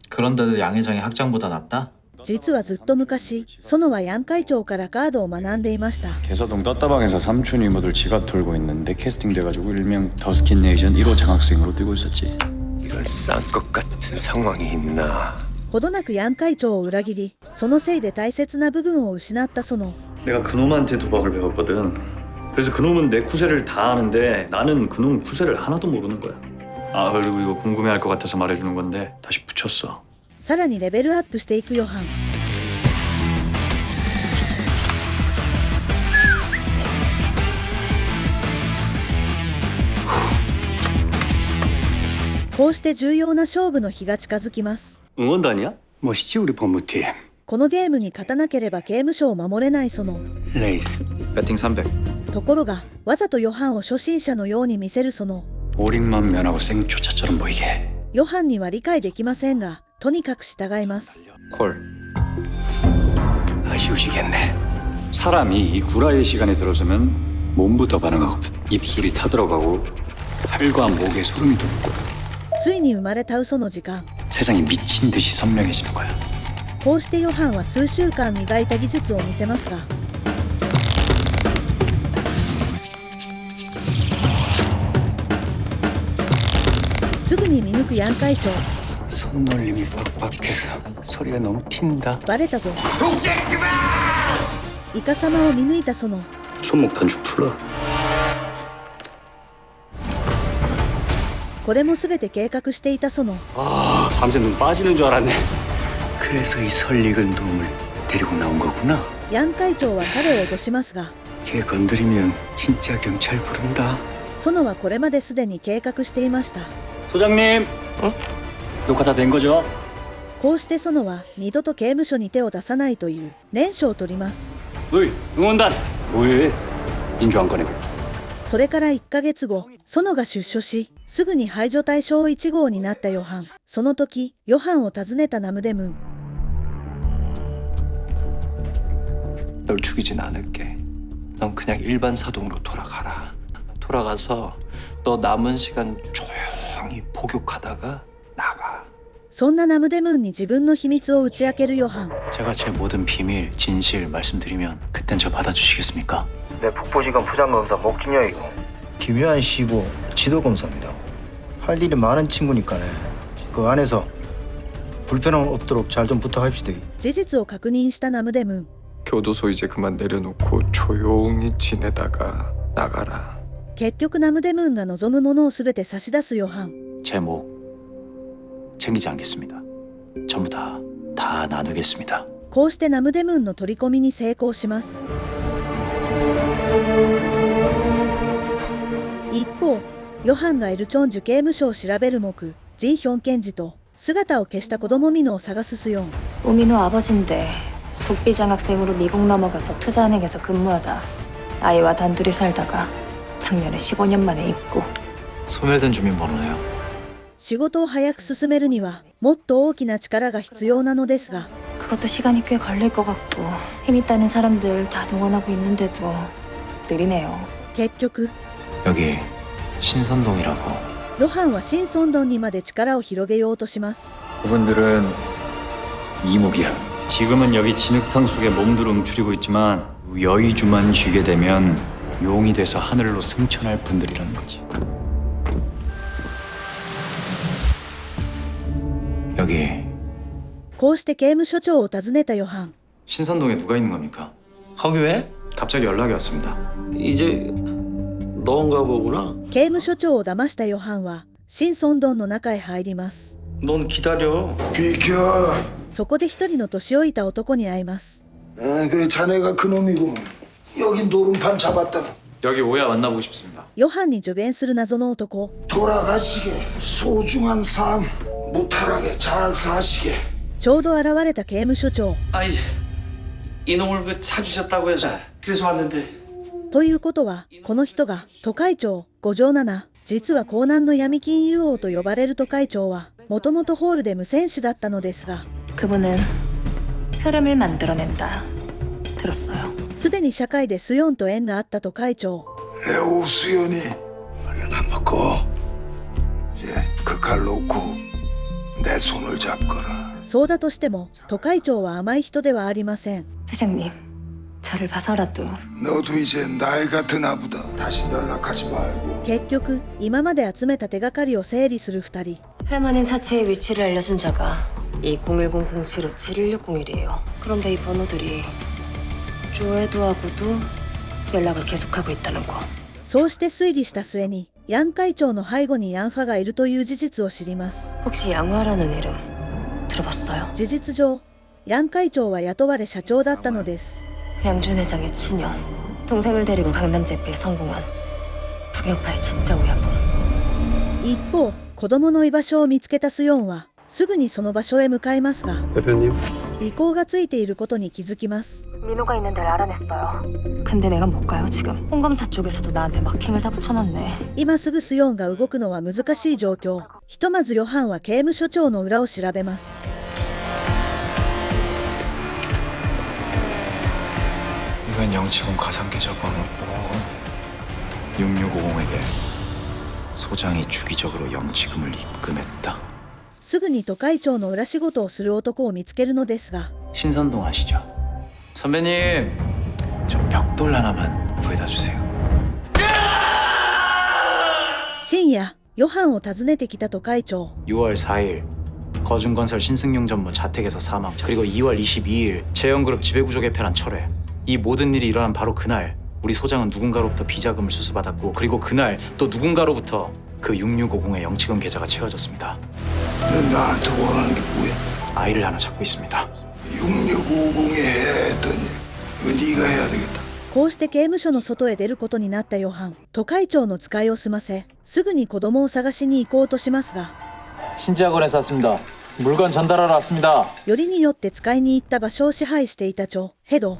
그런데도 양 회장이 학장보다 낫다? 実はずっと昔ソノはヤン会長からカードを学んでいました 개서동 떴다방에서 삼촌 이모들 지갑 털고 있는데 캐스팅 돼가지고 일명 더스킨 네이션 1호 장학생으로 뛰고 있었지. 이런 쌍것 같은 상황이 있나? ほどなくヤン会長を裏切りそのせいで大切な部分を失ったソノ 내가 그놈한테 도박을 배웠거든. 그래서 그놈은 내 쿠세를 다 아는데 나는 그놈 쿠세를 하나도 모르는 거야. 아 그리고 이거 궁금해할 것 같아서 말해주는 건데 다시 붙였어. さらにレベルアップしていくヨハンこうして重要な勝負の日が近づきます 응원단이야? 멋있지 우리 법무팀. このゲームに勝たなければ刑務所を守れないソノ 레이스. 배팅 300. ところがわざとヨハンを初心者のように見せるソノ 오링만 면하고 생초차처럼 보이게. ヨハンには理解できませんがとにかく従います 콜. 아쉬우시겠네. 사람이 이 구라의 시간에 들어서면 몸부터 반응하거든. 입술이 타들어가고 팔과 목에 소름이 돋고 ついに生まれた嘘の時間 세상이 미친 듯이 선명해지는 거야. こうしてヨハンは数週間磨いた技術を見せますがすぐに見抜くヤン会長 손놀림이 빡빡해서 소리가 너무 튄다. バレたぞイカサマを見抜いたソノ 손목 단축 풀러. これも全て計画していたソノ 아 밤새 눈 빠지는 줄 알았네. 그래서 이 설익은 놈을 데리고 나온 거구나. ヤン会長は彼を脅しますが 걔 건드리면 진짜 경찰 부른다. ソノはこれまですでに計画していました 소장님. 녹화 다 된 거죠? こうしてソノは二度と刑務所に手を出さないという念書を取ります 어이 응원단. 뭐해? 인주 안 꺼내고. それから1ヶ月後ソノが出所しすぐに排除対象1号になったヨハンその時ヨハンを訪ねたナムデムーン 널 죽이진 않을게. 넌 그냥 일반 사동으로 돌아가라. 돌아가서 너 남은 시간 조용히 복육하다가 나가. そんなナムデムーンに自分の秘密を打ち明けるヨハン 제가 제 모든 비밀, 진실 말씀드리면 그땐 저 받아주시겠습니까? 내 북부지검 부장검사 목준영이고 김효한 씨고 지도검사입니다. 할 일이 많은 친구니까네. 그 안에서 불편함 없도록 잘 좀 부탁합시다. 事実を確認したナムデムーン 교도소 이제 그만 내려놓고 조용히 지내다가 나가라. 結局ナムデムーンが望むものを全て差し出すヨハン 제 목 챙기지 않겠습니다. 전부 다 나누겠습니다. こうしてナムデムーンの取り込みに成功します一方ヨハンがエルチョンジュ刑務所を調べる目ジンヒョン検事と姿を消した子供ミノを探すスヨン 우민호 아버지인데 국비장학생으로 미국 넘어가서 투자은행에서 근무하다 아이와 단둘이 살다가 작년에 15년 만에 입고 소멸된 주민번호네요. 仕事を早く進めるにはもっと大きな力が必要なのですが 그것도 시간이 꽤 걸릴 것 같고 힘 있다는 사람들 다 동원하고 있는데도 느리네요. 結局 여기 신선동이라고. 露伴は新村洞にまで力を広げようとします 그분들은 이무기야. 지금은 여기 진흙탕 속에 몸들 움츠리고 있지만 여의주만 쥐게 되면 용이 돼서 하늘로 승천할 분들이라는 거지. 여기 こうして刑務所長を訪ねたヨハン 신선동에 누가 있는 겁니까? 거기 왜? 갑자기 연락이 왔습니다. 이제 너인가 보구나. 刑務所長を騙したヨハンは新村洞の中へ入ります 넌 기다려. 비켜. そこで一人の年老いた男に会います 아, 그래 자네가 그놈이고 여기 노름판 잡았다. 여기 오야 만나보고 싶습니다. ヨハンに助言する謎の男 돌아가시게 소중한 삶 무탈하게 잘 사시게. ちょうど現れた刑務所長 아이 이놈을 그 찾으셨다고 해서 그래서 왔는데. ということはこの人が都会長五条七実は江南の闇金融王と呼ばれる都会長はもともとホールで無戦士だったのですが 그분은 흐름을 만들어낸다. 들었어요. すでに社会でスヨンと縁があった都会長 레오 수연이 얼른 안 먹고 이제 그 칼 놓고 내 손을 잡거라. そうだとしても都会長は甘い人ではありません 회장님, 저를 봐서라도 너도 이제 나이 같은 아보다 다시 연락하지 말고. 結局今まで集めた手がかりを整理する二人 할머님 사체의 위치를 알려준 자가 이 010-07-1601이에요. 그런데 이 번호들이 조에도하고도 연락을 계속하고 있다는 거. そうして推理した末にヤン会長の背後にヤンファがいるという事実を知ります 혹시 양화라는 이름 들어봤어요? 事実上ヤン会長は雇われ社長だったのです 양준 회장의 친형. 동생을 데리고 강남 재패에 성공한 북역파의 진짜 우야분. 一方子供の居場所を見つけたスヨンはすぐにその場所へ向かいますが 대표님. 尾行がついていることに気づきます 민호가 있는 데를 알아냈어요. 근데 내가 못 가요 지금. 홍 검사 쪽에서도 나한테 마킹을 다 붙여놨네. 今すぐスヨンが動くのは難しい状況ひとまずヨハンは刑務所長の裏を調べます 이건 영치금 가상계좌 번호고 6650에게 소장이 주기적으로 영치금을 입금했다. すぐに都会長の裏仕事をする男を見つけるのですが 신선동 아시죠? 선배님, 저 벽돌 하나만 구해다 주세요. 深夜ヨハンを訪ねてきた都会長 6월 4일 거준건설 신승용 전무 자택에서 사망. 그리고 2월 22일 재영그룹 지배구조 개편안 철회. 이 모든 일이 일어난 바로 그날 우리 소장은 누군가로부터 비자금을 수수받았고 그리고 그날 또 누군가로부터 그 6650의 영치금 계좌가 채워졌습니다. 너 나한테 원하는 게 뭐야? 아이를 하나 찾고 있습니다. 6650에 해야 했던 일 이거 네가 해야 되겠다. こうして刑務所の外へ出ることになったヨハン都会長の使いを済ませすぐに子供を探しに行こうとしますが 신지학원에서 왔습니다. 물건 전달하러 왔습니다. よりによって使いに行った場所を支配していた長ヘド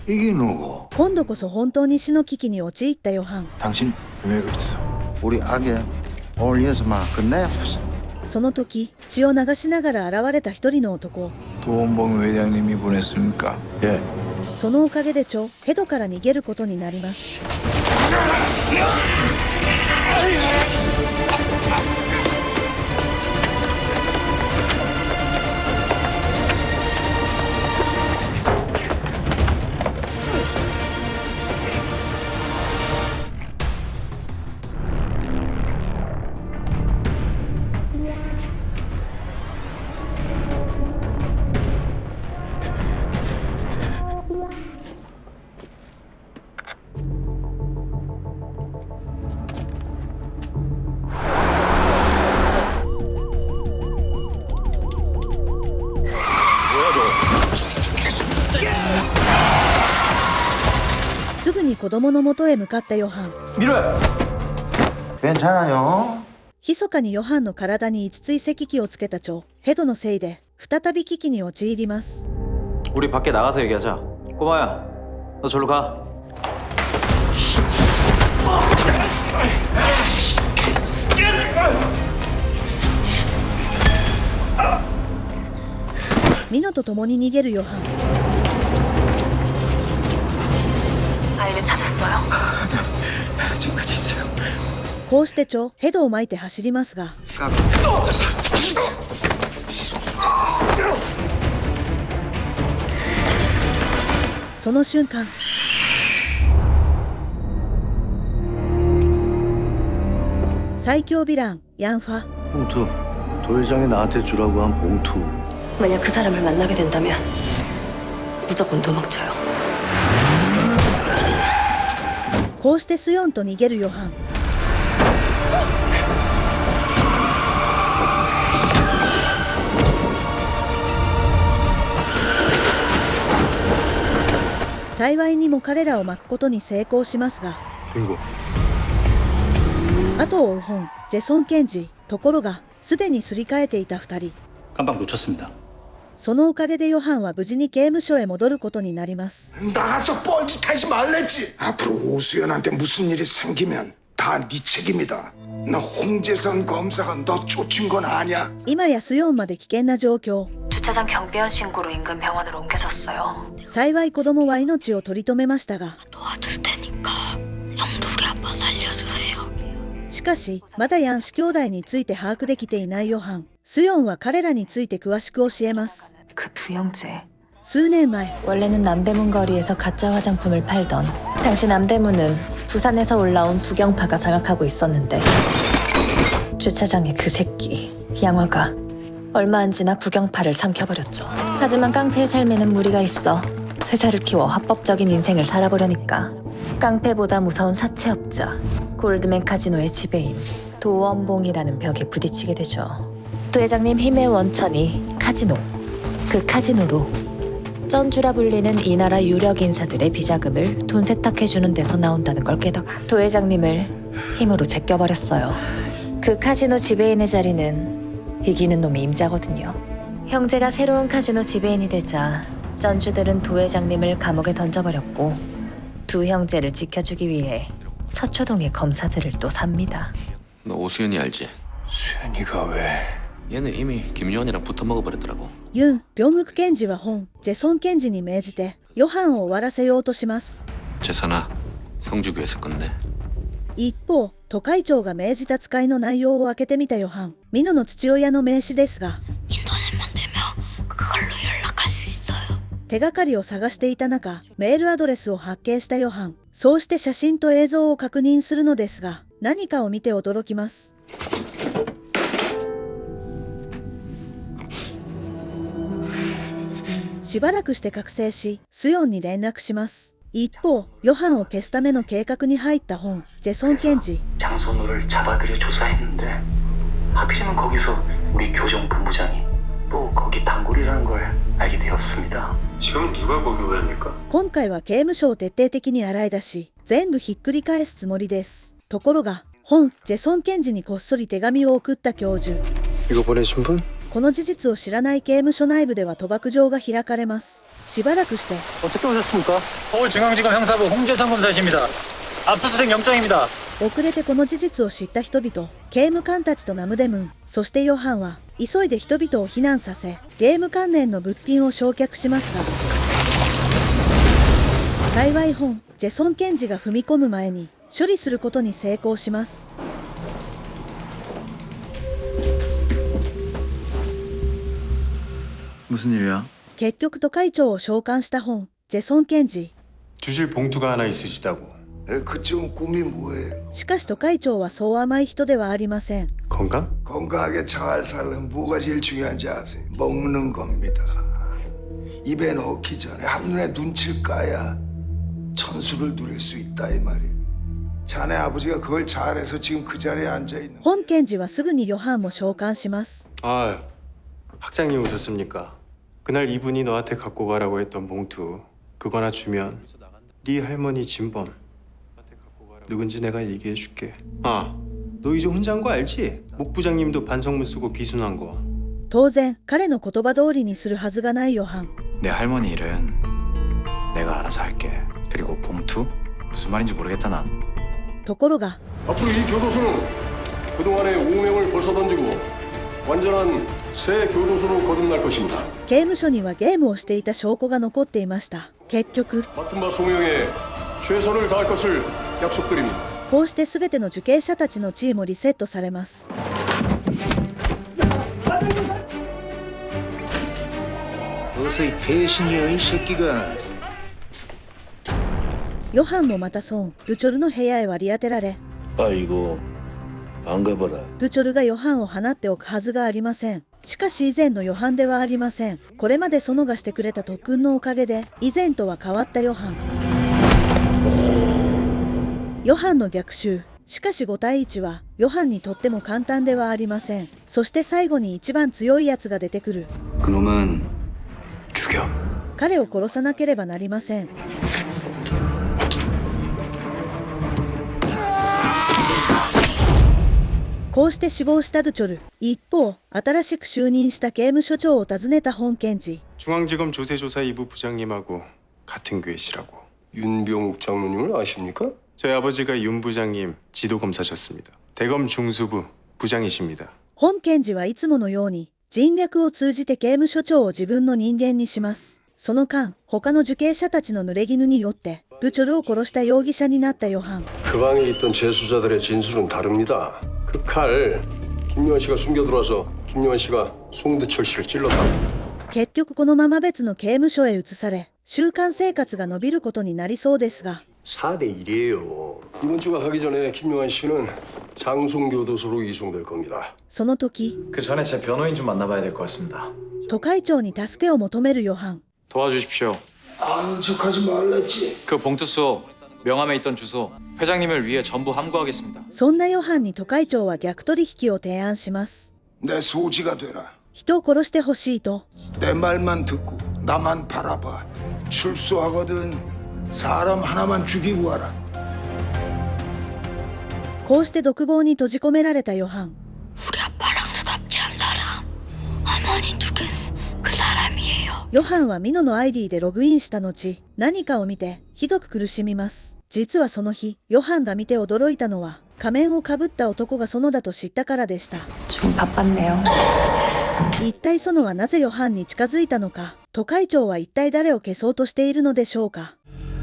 이게 누구? 今度こそ本当に死の危機に陥ったヨハン 당신 왜 여기 있어? 우리 아게 오늘 여서만 끝내야 보자. その時血を流しながら現れた一人の男 도원봉 회장님이 보냈습니까? 예. そのおかげで長ヘドから逃げることになります すぐに子供の元へ向かったヨハン 미로야. 괜찮아요. 密かにヨハンの体に一追跡機をつけた長ヘドのせいで再び危機に陥ります 우리 밖에 나가서 얘기하자. 꼬마야, 너 절로 가. ミノと共に逃げるヨハン。 아이를 찾았어요. 지금까지 있어요. こうしてヘドを巻いて走りますが、その瞬間、最強ヴィランヤンファ。 봉투. 도 회장이 나한테 주라고 한 봉투. 만약 그 사람을 만나게 된다면 무조건 도망쳐요. こうしてスヨンと逃げるヨハン。幸いにも彼らを巻くことに成功しますが、 빙고. 後を追う本ジェソン検事。ところがすでにすり替えていた2人。 깜빡 놓쳤습니다. そのおかげでヨハンは無事に刑務所へ戻ることになります。 나가서 뻘짓 하지 말랬지. 앞으로 오수연한테 무슨 일이 생기면 다 네 책임이다. 나 홍재선 검사가 너 쫓은 건 아니야. 今やスヨンまで危険な状況。 주차장 경비원 신고로 인근 병원으로 옮겨졌어요. 幸い子供は命を取り留めましたが、 도와줄 테니까 형도 우리 아빠 살려주세요. しかしまだヤン氏兄弟について把握できていないヨハン。スヨンは彼らについて詳しく教えます。 그 두 형제. 数年前、 원래는 남대문 거리에서 가짜 화장품을 팔던 당시 남대문은 부산에서 올라온 부경파가 장악하고 있었는데 주차장에 그 새끼 양화가 얼마 안 지나 부경파를 삼켜버렸죠. 하지만 깡패의 삶에는 무리가 있어 회사를 키워 합법적인 인생을 살아보려니까 깡패보다 무서운 사채업자 골드맨 카지노의 지배인 도원봉이라는 벽에 부딪히게 되죠. 도 회장님 힘의 원천이 카지노. 그 카지노로 쩐주라 불리는 이 나라 유력 인사들의 비자금을 돈 세탁해주는 데서 나온다는 걸 깨닫고 도 회장님을 힘으로 제껴버렸어요. 그 카지노 지배인의 자리는 이기는 놈이 임자거든요. 형제가 새로운 카지노 지배인이 되자 쩐주들은 도 회장님을 감옥에 던져버렸고 두 형제를 지켜주기 위해 서초동의 검사들을 또 삽니다. 너 오수연이 알지? 수연이가 왜? 얘는 이미 김요한이랑 붙어 먹어버렸더라고. ユン・ビョングク検事は本ジェソン検事に命じてヨハンを終わらせようとします。 재산아, 성주교에서 끝내. 一方、都会長が命じた使いの内容を開けてみたヨハン。ミノの父親の名刺ですが、 인터넷만 되면 그걸로 연락할 수 있어요. 手がかりを探していた中、メールアドレスを発見したヨハン。そうして写真と映像を確認するのですが、何かを見て驚きます。しばらくして覚醒し、スヨンに連絡します。一方、ヨハンを消すための計画に入った本ジェソン検事。 장선우를 잡아들여 조사했는데 하필이면 거기서 우리 교정본부장이 또 거기 단골이라는 걸 알게 되었습니다. 지금 누가 거기 왜 합니까? 今回は刑務所を徹底的に洗い出し、全部ひっくり返すつもりです。ところが、本ジェソン検事にこっそり手紙を送った教授。 이거 보내신 분? この事実を知らない刑務所内部では賭博場が開かれます。しばらくして 어떻게 오셨습니까? 서울중앙지검 형사부 홍재선 검사십니다. 압수수색 영장입니다. 遅れてこの事実を知った人々、刑務官たちとナムデムン、そしてヨハンは急いで人々を避難させ、ゲーム関連の物品を焼却しますが、幸い本ジェソン検事が踏み込む前に処理することに成功します。 무슨 일이야? 結局都会長を召喚した本ジェソン検事。 주실 봉투가 하나 있으시다고. 그쯤 꿈이 뭐예요? しかし都会長はそう甘い人ではありません。 건강? 건강하게 잘 살려면 뭐가 제일 중요한지 아세요? 먹는 겁니다. 입에 넣기 전에 한눈에 눈치를 까야 천수를 누릴 수 있다 이 말이에요. 자네 아버지가 그걸 잘해서 지금 그 자리에 앉아있는 本検事はすぐにヨハンも召喚します。 아, 학장님 오셨습니까? 그날 이분이 너한테 갖고 가라고 했던 봉투 그거나 주면 네 할머니 진범 누군지 내가 얘기해 줄게. 아, 너 이제 혼자 한 거 알지? 목 부장님도 반성문 쓰고 귀순한 거. 当然彼の言葉通りにするはずがないヨハン。 내 할머니 일은 내가 알아서 할게. 그리고 봉투? 무슨 말인지 모르겠다 난. ところが 앞으로 이 교도소는 그동안의 오명을 벌써 던지고 완전한 새 교도소로 거듭날 것입니다. 刑務所にはゲームをしていた証拠が残っていました。結局 맡은 바 소명에 최선을 다할 것을 약속드립니다. こうして全ての受刑者たちの地位もリセットされます。 어서 이 배신이여 이 새끼가. ヨハンもまたソン、ルチョルの部屋へ割り当てられ、 아이고 반가워라. ルチョルがヨハンを放っておくはずがありません。しかし以前のヨハンではありません。これまで園がしてくれた特訓のおかげで、以前とは変わったヨハン。ヨハンの逆襲。しかし5対1は、ヨハンにとっても簡単ではありません。そして最後に一番強いやつが出てくる。 그놈은 죽여. 彼を殺さなければなりません。こうして死亡したルチョル。一方、新しく就任した刑務所長を訪ねた本検事。 중앙지검 조세조사 2부 부장님하고 같은 괴시라고. 윤병욱 장로님을 아십니까? 저희 아버지가 윤 부장님 지도검사셨습니다. 대검 중수부 부장이십니다. 本検事はいつものように人脈を通じて刑務所長を自分の人間にします。その間、他の受刑者たちの濡れ衣によってルチョルを殺した容疑者になったヨハン。 그 방에 있던 재수자들의 진술은 다릅니다. 그 칼 김요한 씨가 숨겨 들어와서 김요한 씨가 송두철 씨를 찔렀다. 結局このまま別の刑務所へ移され、習慣生活が伸びることになりそうですが、 4대 1이에요. 이번 주가 가기 전에 김요한 씨는 장송교도소로 이송될 겁니다. その時、 그 전에 제 변호인 좀 만나봐야 될 것 같습니다. 都会長に助けを求めるヨハン。 도와주십시오. 아는 척하지 말랬지. 그 봉투소 명함에 있던 주소 회장님을 위해 전부 함구하겠습니다. そんなヨハンに都会長は逆取引を提案します。 내 소지가 되라. 人を殺してほしいと。 내 말만 듣고 나만 바라봐. 출소하거든 사람 하나만 죽이고 와라. こうして独房に閉じ込められたヨハン。 우리 아빠랑 수답지 않은 사람. 어머니 죽인 그 사람이에요. ヨハンはミノの ID でログインした後、何かを見てひどく苦しみます。実はその日、ヨハンが見て驚いたのは、仮面をかぶった男が園だと知ったからでした。 좀 바빴네요. 一体園はなぜヨハンに近づいたのか、都会長は一体誰を消そうとしているのでしょうか。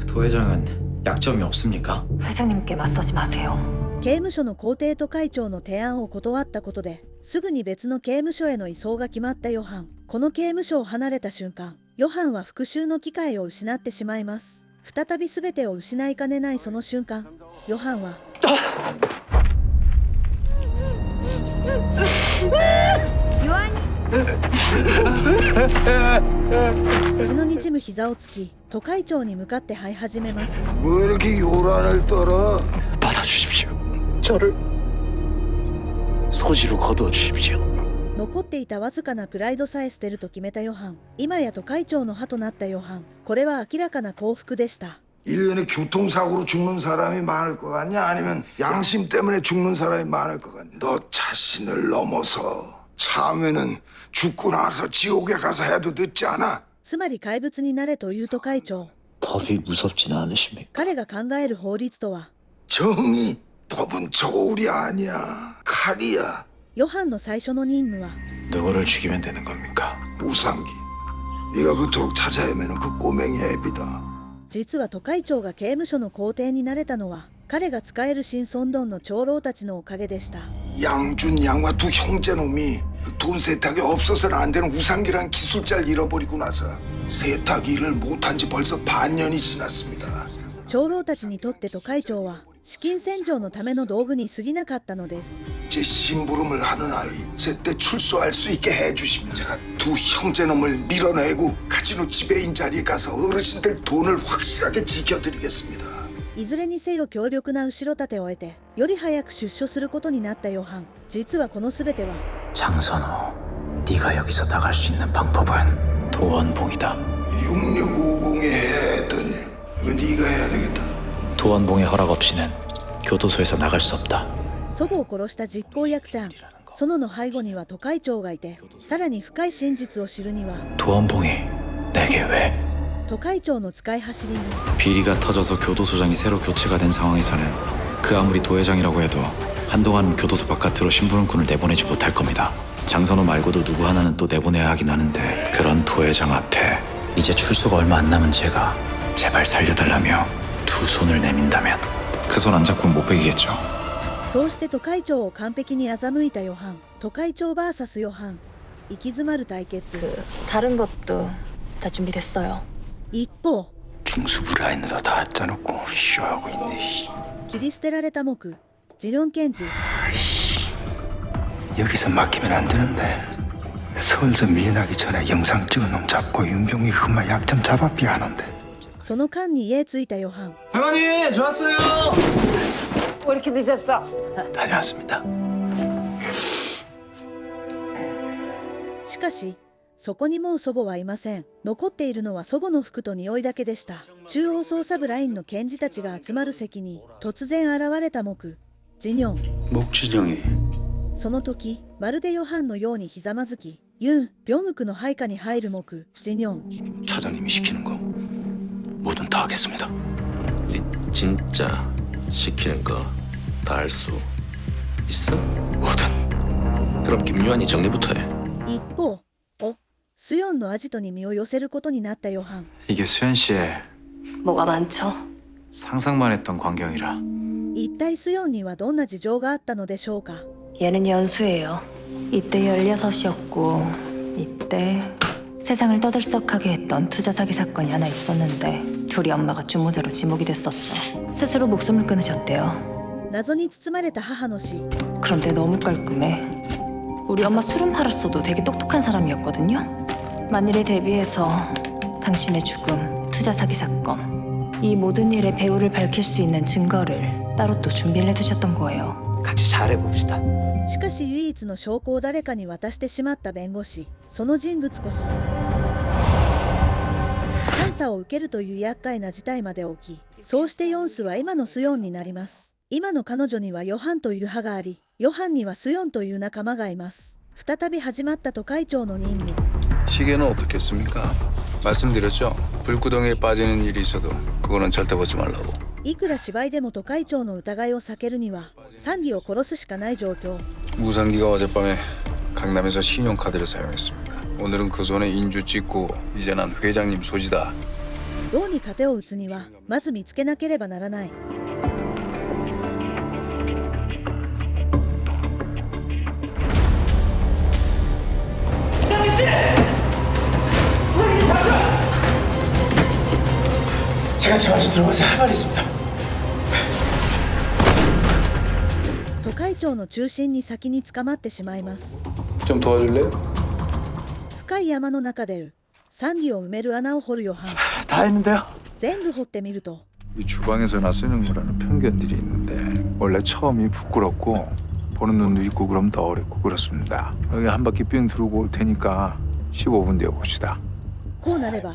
도 회장은 약점이 없습니까? 회장님께 맞서지 마세요. 刑務所の皇帝都会長の提案を断ったことで、すぐに別の刑務所への移送が決まったヨハン。この刑務所を離れた瞬間、ヨハンは復讐の機会を失ってしまいます。再び全てを失いかねないその瞬間、ヨハンは血のにじむ膝をつき、都会長に向かって這い始めます。 왜 이렇게 요란을 떨어? 받아주십시오. 저를 소지로 거두어주십시오. 残っていたわずかなプライドさえ捨てると決めたヨハン。今や都会長の歯となったヨハン。これは明らかな幸福でした。 1년에 교통사고로 죽는 사람이 많을 것 같냐? 아니면 양심 때문에 죽는 사람이 많을 것 같냐? 너 자신을 넘어서 참회는 죽고 나서 지옥에 가서 해도 늦지 않아. つまり怪物になれという都会長。 법이 무섭지는 않으십니까? 彼が考える法律とは、 정의, 법은 저울이 아니야. 칼이야. ヨハンの最初の任務は 누구를 죽이면 되는 겁니까? 우상기. 네가 그토록 찾아 헤매는 그 꼬맹이 애비다. 実は都会長が刑務所の皇帝になれたのは、彼が使える新孫ドンの長老たちのおかげでした。 양준 양과 두 형제놈이 돈 세탁이 없어서는 안 되는 우상기란 기술자를 잃어버리고 나서 세탁 일을 못한 지 벌써 반년이 지났습니다. 長老たちにとって都会長は資金洗浄のための道具に過ぎなかったのです。 제 심부름을 하는 아이 제때 출소할 수 있게 해주시면 제가 두 형제놈을 밀어내고 카지노 지배인 자리에 가서 어르신들 돈을 확실하게 지켜드리겠습니다. いずれにせよ強力な後ろ盾を得て、より早く出所することになったヨハン。実はこの全ては 장선호, 네가 여기서 나갈 수 있는 방법은 도원봉이다. 6650이 해야 했던 일 이거 네가 해야 되겠다. 도원봉의 허락 없이는 교도소에서 나갈 수 없다. 祖母を殺した実行役ちゃん。園の背後には都会長がいて、さらに深い真実を知るには 도원봉이 내게 왜? 都会長の使い走りに 비리가 터져서 교도소장이 새로 교체가 된 상황에서는 그 아무리 도회장이라고 해도 한동안 교도소 바깥으로 심부름꾼을 내보내지 못할 겁니다. 장선호 말고도 누구 하나는 또 내보내야 하긴 하는데 그런 도회장 앞에 이제 출소가 얼마 안 남은 제가 제발 살려달라며 두 손을 내민다면 그 손 안 잡고는 못 베기겠죠. そうして都会長を完璧に欺いたヨハン。都会長 vs ヨハン。行き詰まる対決。 다른 것도 다 준비됐어요. 一方、 중수 브라인도 다 짜놓고 쇼하고 있네. 切り捨てられた木、ジリョン検事。 여기서 막히면 안 되는데 서울서 밀려나기 전에 영상 찍은 놈 잡고 윤병이 흠마 약점 잡아삐 하는데. その間に家へ着いたヨハン。 할머니 좋았어요. 왜 이렇게 늦었어? 다녀왔습니다. しかし、そこにもう祖母はいません。残っているのは祖母の服と匂いだけでした。中央捜査部ラインの検事たちが集まる席に突然現れた木、ジニョン。 목지정이 その時、まるでヨハンのようにひざまずき、ユン・ビョヌクの配下に入る木、ジニョン。 차장님이 시키는 거 뭐든 다 하겠습니다. 니 진짜 시키는 거 다 할 수 있어? 뭐든. 그럼 김유한이 정리부터 해. 一方、スヨンのアジトに身を寄せることになったヨハン。 이게 수현 씨의 뭐가 많죠? 상상만 했던 광경이라. 一体スヨンにはどんな事情があったのでしょうか。 얘는 연수예요. 이때 16이었고 이때 세상을 떠들썩하게 했던 투자 사기 사건이 하나 있었는데 둘이 엄마가 주모자로 지목이 됐었죠. 스스로 목숨을 끊으셨대요. 謎に包まれた母の死。 그런데 너무 깔끔해. 우리 엄마 술은 팔았어도 되게 똑똑한 사람이었거든요. 만일에 대비해서 당신의 죽음, 투자 사기 사건, 이 모든 일의 배후를 밝힐 수 있는 증거를 따로 또 준비를 해두셨던 거예요. 같이 잘해봅시다. しかし唯一の証拠を誰かに渡してしまった弁護士。その人物こそ監査を受けるという厄介な事態まで起き、そうしてヨンスは今のスヨンになります。今の彼女にはヨハンという歯があり、ヨハンにはスヨンという仲間がいます。再び始まった都会長の任務。 시계는 어떻겠습니까? 말씀드렸죠. 불구덩이에 빠지는 일이 있어도 그거는 절대 보지 말라고. いくら芝居でも都会長の疑いを避けるにはサンギを殺すしかない状況。 무상기가 어젯밤에 강남에서 신용카드를 사용했습니다. 오늘은 그 손에 인주 찍고 이제 난 회장님 소지다. どうにか手を打つにはまず見つけなければならない。 제가 제발 좀 들어보세요. 할 말 있습니다. 都会長の中心に先に捕まってしまいます。 좀 도와줄래? 深い山の中でサンギを埋める穴を掘るヨハン。 다 했는데요. 全部掘ってみると 이 주방에서나 쓰는 거라는 편견들이 있는데 원래 처음이 부끄럽고 보는 눈도 있고 그럼 더 어렵고 그렇습니다. 여기 한 바퀴 삥 두르고 올 테니까 15분 뒤에 봅시다. こうなれば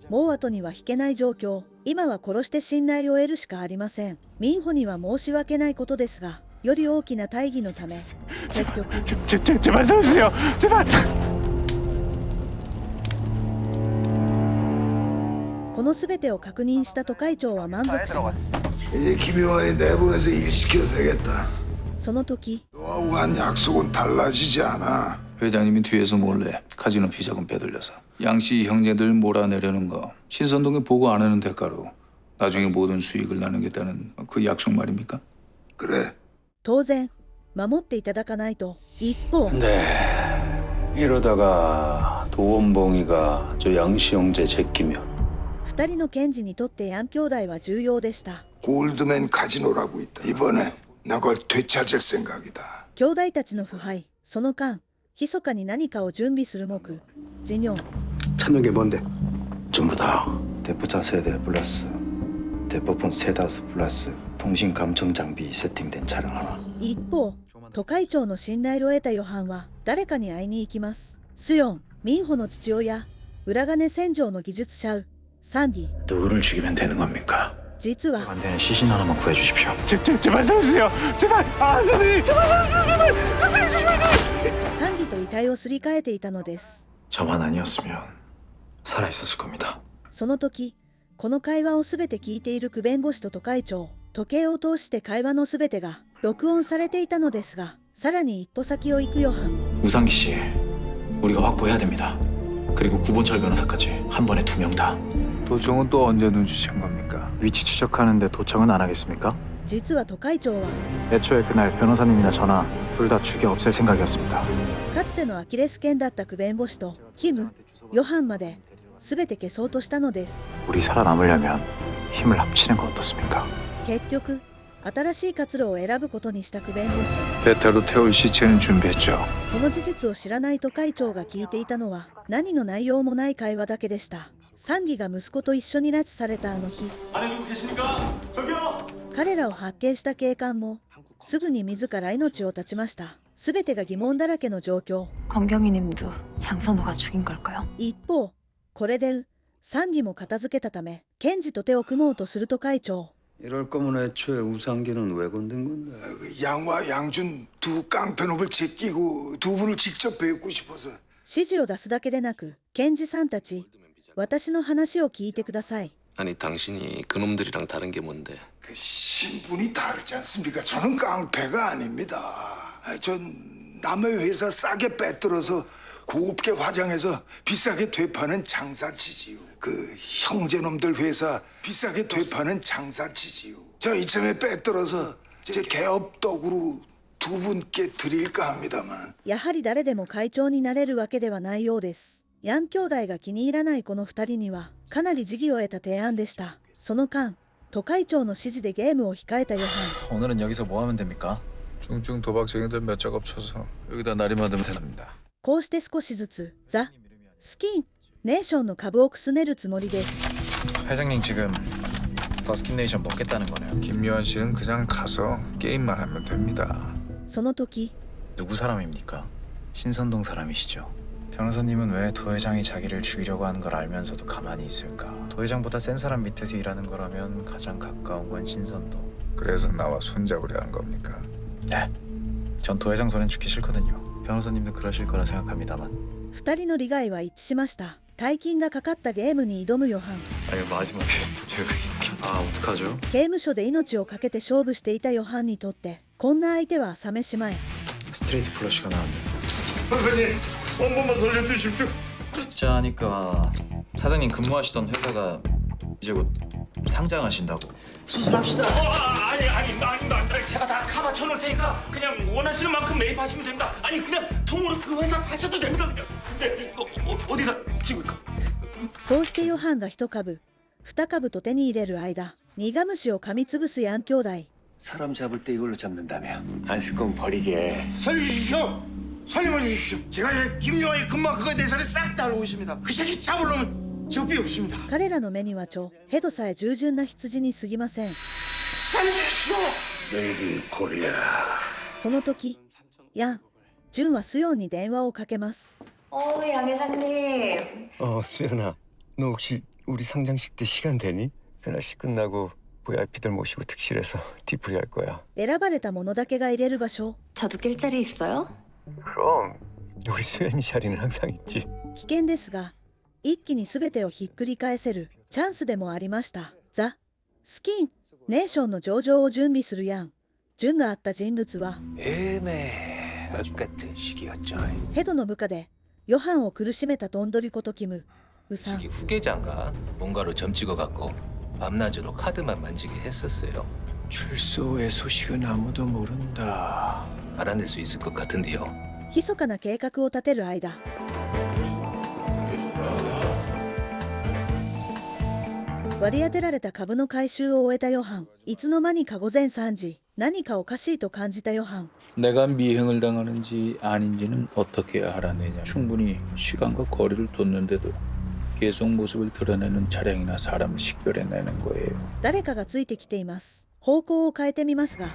もう後には引けない状況。今は殺して信頼を得るしかありません。民保には申し訳ないことですが、より大きな大義のため結局 제발 살려주세요. 제발. この全てを確認した都会長は満足します。 이제 김용환이 내보내서 일 시켜도 되겠다. その時 너하고 한 약속은 달라지지 않아. 회장님이 뒤에서 몰래 카지노 비자금 빼돌려서 양씨 형제들 몰아내려는 거 신선동에 보고 안 하는 대가로 나중에 모든 수익을 나누겠다는 그 약속 말입니까? 그래. 当然守っていただかないと。一方 네. 이러다가 도원봉이가 저 양씨 형제 제끼면 二人の検事にとってヤン兄弟は重要でした。 골드맨 카지노라고 있다. 이번에 나 그걸 되찾을 생각이다. 兄弟たちの腐敗。その間密かに何かを準備する木、ジニョン。 찾는 게 뭔데? 전부 다 대포차 세대 플러스 대포폰 세다스 플러스 통신 감청 장비 세팅된 차량 하나. 一方、都会長の信頼を得たヨハンは誰かに会いに行きます。スヨン、民保の父親、裏金洗浄の技術者、サンギ。 누구를 죽이면 되는 겁니까? 実は 안 되는 시신 하나만 구해주십시오. 제발 살려주세요. 제발. 아 선생님 제발 제발 선생님 제발. サンギと遺体をすり替えていたのです。 저만 아니었으면 살아있었을 겁니다. その時、この会話をすべて聞いている区弁護士と都会長、時計を通して会話のすべてが録音されていたのですが、さらに一歩先を行くヨハン。 우상기 씨, 우리가 확보해야 됩니다. 그리고 구본철 변호사까지 한 번에 2명 다. 도청은 또 언제 눈치챈 겁니까? 위치 추적하는데 도청은 안 하겠습니까? 実は都会長は 애초에 그날 변호사님이나 저나 둘 다 죽여 없앨 생각이었습니다. かつてのアキレス腱だったク弁護士とキム、ヨハンまで全て消そうとしたのです。 우리 살아남으려면 힘을 합치는 거 어떻습니까? 結局新しい活路を選ぶことにしたク弁護士。 대타로 태울 시체는 준비했죠. この事実を知らない都会長が聞いていたのは何の内容もない会話だけでした。サンギが息子と一緒に拉致されたあの日、 안에 누구 계십니까? 저기요. 彼らを発見した警官もすぐに自ら命を絶ちました。全てが疑問だらけの状況。 검경이님도 장선호가 죽인 걸까요? 一方、これでサンギも片付けたため検事と手を組もうとする都会長。 이럴 거면 애초에 우상기는 왜 건든 건데? 양화 양준 두 깡패놈을 제끼고 두 분을 직접 뵙고 싶어서. 指示を出すだけでなく、検事さんたち、私の話を聞いてください。 아니 당신이 그놈들이랑 다른 게 뭔데? 그 신분이 다르지 않습니까? 저는 깡패가 아닙니다. 전 남의 회사 싸게 빼들어서 고급게 화장해서 비싸게 되파는 장사치지요. 그 형제놈들 회사 비싸게 되파는 장사치지요. 저 이참에 빼들어서 제 개업 덕으로 두 분께 드릴까 합니다만. やはり誰でも会長になれるわけではないようです。ヤン兄弟が気に入らないこの2人にはかなり時宜を得た提案でした。その間、都会長の指示でゲームを控えたヨハン。 오늘은 여기서 뭐 하면 됩니까? 중증 도박쟁이들 몇 작업 쳐서 여기다 날이맞으면 됩니다. こうして少しずつザ・スキン・ネーションの株をくすねるつもりです。 회장님 지금 더 스킨네이션 먹겠다는 거네요. 김요한 씨는 그냥 가서 게임만 하면 됩니다. その時、 누구 사람입니까? 신선동 사람이시죠. 변호사님은 왜 도회장이 자기를 죽이려고 하는 걸 알면서도 가만히 있을까? 도회장보다 센 사람 밑에서 일하는 거라면 가장 가까운 건 신선동. 그래서 나와 손잡으려 한 겁니까? 네, 전 도회장 손엔 죽기 싫거든요. 변호사님도 그러실 거라 생각합니다만. 2人の利害は一致しました。大金がかかったゲームに挑むヨハン。 아니 마지막에 제가 이렇게 어떡하죠? 刑務所で命を懸けて勝負していたヨハンにとってこんな相手は朝飯前。 스트레이트 플러시가 나왔네. 선생님, 한 번만 돌려주십시오. 진짜 하니까 사장님 근무하시던 회사가 이제 곧 상장하신다고. 수술합시다. 아니, 제가 다 카바 쳐놓을 테니까 그냥 원하시는 만큼 매입하시면 됩니다. 아니 그냥 통으로 그 회사 사셔도 됩니다. 그냥. 네, 어디다 찍을까? そうしてヨハンが1株、2株と手に入れる間、苦虫を噛みつぶすヤン兄弟。 사람 잡을 때 이걸로 잡는다며. 안 쓸 건 버리게. 살려주십시오. 살려주십시오. 제가 김요한이 금방 그거 내 살에 싹 다 알고 있습니다. 그 새끼 잡으려면 적비 없습니다. 彼らの目にはヘドさえ従順な羊に過ぎません。 살려주십시오. 메이드 코리아. その時、ヤン、ジュンはスヨンに電話をかけます。 양 회장님. 수연아, 너 혹시 우리 상장식 때 시간 되니? 변화식 끝나고 VIP들 모시고 특실에서 뒤풀이 할 거야. 選ばれた者だけが入れる場所。 저도 낄 자리 있어요? 그럼 우리 수연이 자리는 항상 있지. 危険ですが、一気に全てをひっくり返せるチャンスでもありました。ザ・スキン・ネーションの上場を準備するヤン。ジュンが会った人物は 막 같은 시기였죠. ヘドの部下でヨハンを苦しめたドンドリことキム、ウサン。 후계자인가 뭔가로 점 찍어갖고 밤낮으로 카드만 만지게 했었어요. 출소의 소식은 아무도 모른다. 알아낼 수 있을 것 같은데요. 密かな計画を立てる間、割り当てられた株の回収を終えたヨハン。いつの間にか午前3時、何かおかしいと感じたヨハン。 내가 미행을 당하는지 아닌지는 어떻게 알아내냐. 충분히 시간과 거리를 뒀는데도 계속 모습을 드러내는 차량이나 사람을 식별해내는 거예요. 誰かがついてきています。方向を変えてみますが、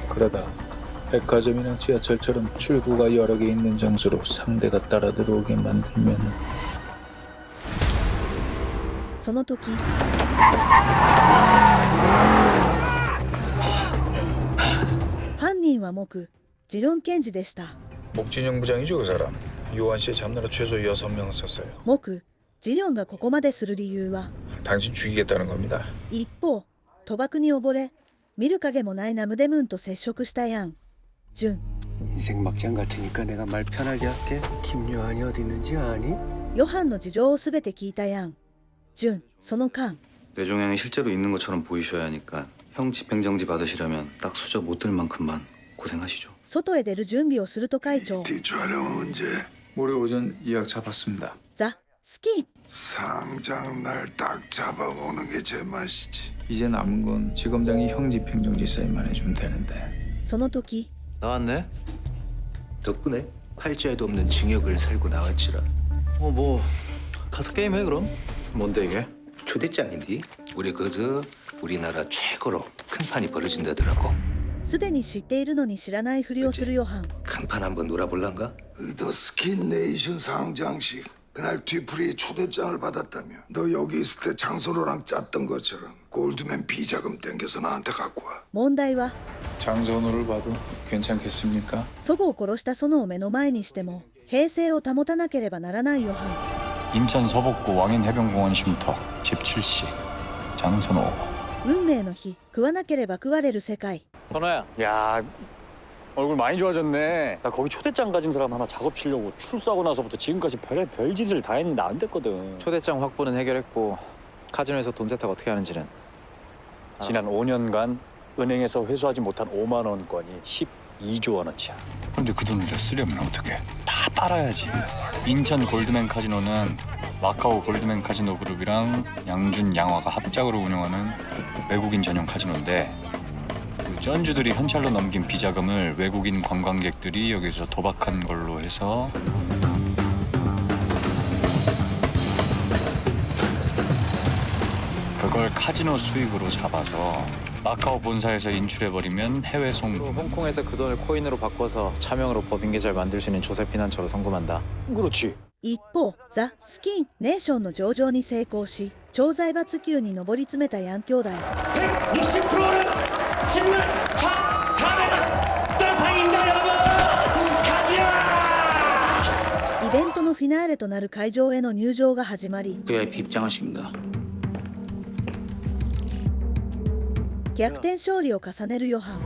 그러다 백화점이나 지하철처럼 출구가 여러 개 있는 장소로 상대가 따라 들어오게 만들면 その時、犯人は木、ジロン検事でした。 목진영 부장이죠, 그 사람. 요한 씨 잡느라 최소 6명 썼어요. 木、ジリョンがここまでする理由は、 당신 죽이겠다는 겁니다. 一方、賭博に溺れ、見る影もないナムデムーンと接触したやん。준「인생 막장 같으니까 내가 말 편하게 할게. 김요한이 어디 있는지 아니?" ヨハンの事情をすべて聞いたやん。준その間 뇌종양이 실제로 있는 것처럼 보이셔야 하니까 형 집행정지 받으시려면 딱 수저 못 들 만큼만 고생하시죠. 外へ出る準備をすると会長。 촬영 언제? 모레 오전 예약 잡았습니다. ザ・スキン 상장 날 딱 잡아보는 게 제 맛이지. 이제 남은 건 지검장이 형 집행정지 사인만 해주면 되는데. その時 나왔네? 덕분에 팔자에도 없는 징역을 살고 나왔지라. 뭐 가서 게임해 그럼. 뭔데 이게? 초대장인데 우리 그저 우리나라 최고로 큰 판이 벌어진다더라고. すでに知っているのに知らないふりをするヨハン。 큰 판 한번 놀아볼란가? 더 스킨 네이션 상장식 그날 뒤풀이에 초대장을 받았다며. 너 여기 있을 때 장선호랑 짰던 것처럼 골드맨 비자금 땡겨서 나한테 갖고 와. 問題は 장선호를 봐도 괜찮겠습니까? 祖母を殺した園を目の前にしても平静を保たなければならないヨハン。 인천 서북구 왕인해변공원 쉼터 17시 장선호. 運命の日、食わなければ食われる世界。 선호야. 야 얼굴 많이 좋아졌네. 나 거기 초대장 가진 사람 하나 작업치려고 출소하고 나서부터 지금까지 별의 짓을 다 했는데 안 됐거든. 초대장 확보는 해결했고 카지노에서 돈 세탁 어떻게 하는지는 지난 5년간 은행에서 회수하지 못한 5만 원권이 12조 원어치야. 그런데 그 돈을 다 쓰려면 어떻게? 다 빨아야지. 인천 골드맨 카지노는 마카오 골드맨 카지노 그룹이랑 양준 양화가 합작으로 운영하는 외국인 전용 카지노인데 그 전주들이 현찰로 넘긴 비자금을 외국인 관광객들이 여기서 도박한 걸로 해서 그걸 카지노 수익으로 잡아서 마카오 본사에서 인출해버리면 해외 송 홍콩에서 그 돈을 코인으로 바꿔서 차명으로 법인 계좌를 만들 수 있는 조세피난처로 성공한다. 그렇지. 一方、ザ・スキン・ネーションの上場に成功し、徴財閥級に上り詰めたヤン兄弟。 160%를 짓는 차 사례가 따상입니다 여러분. 가자. イベントのフィナーレとなる会場への入場が始まり、 VIP 입장하십니다. 逆転勝利を重ねるヨハン。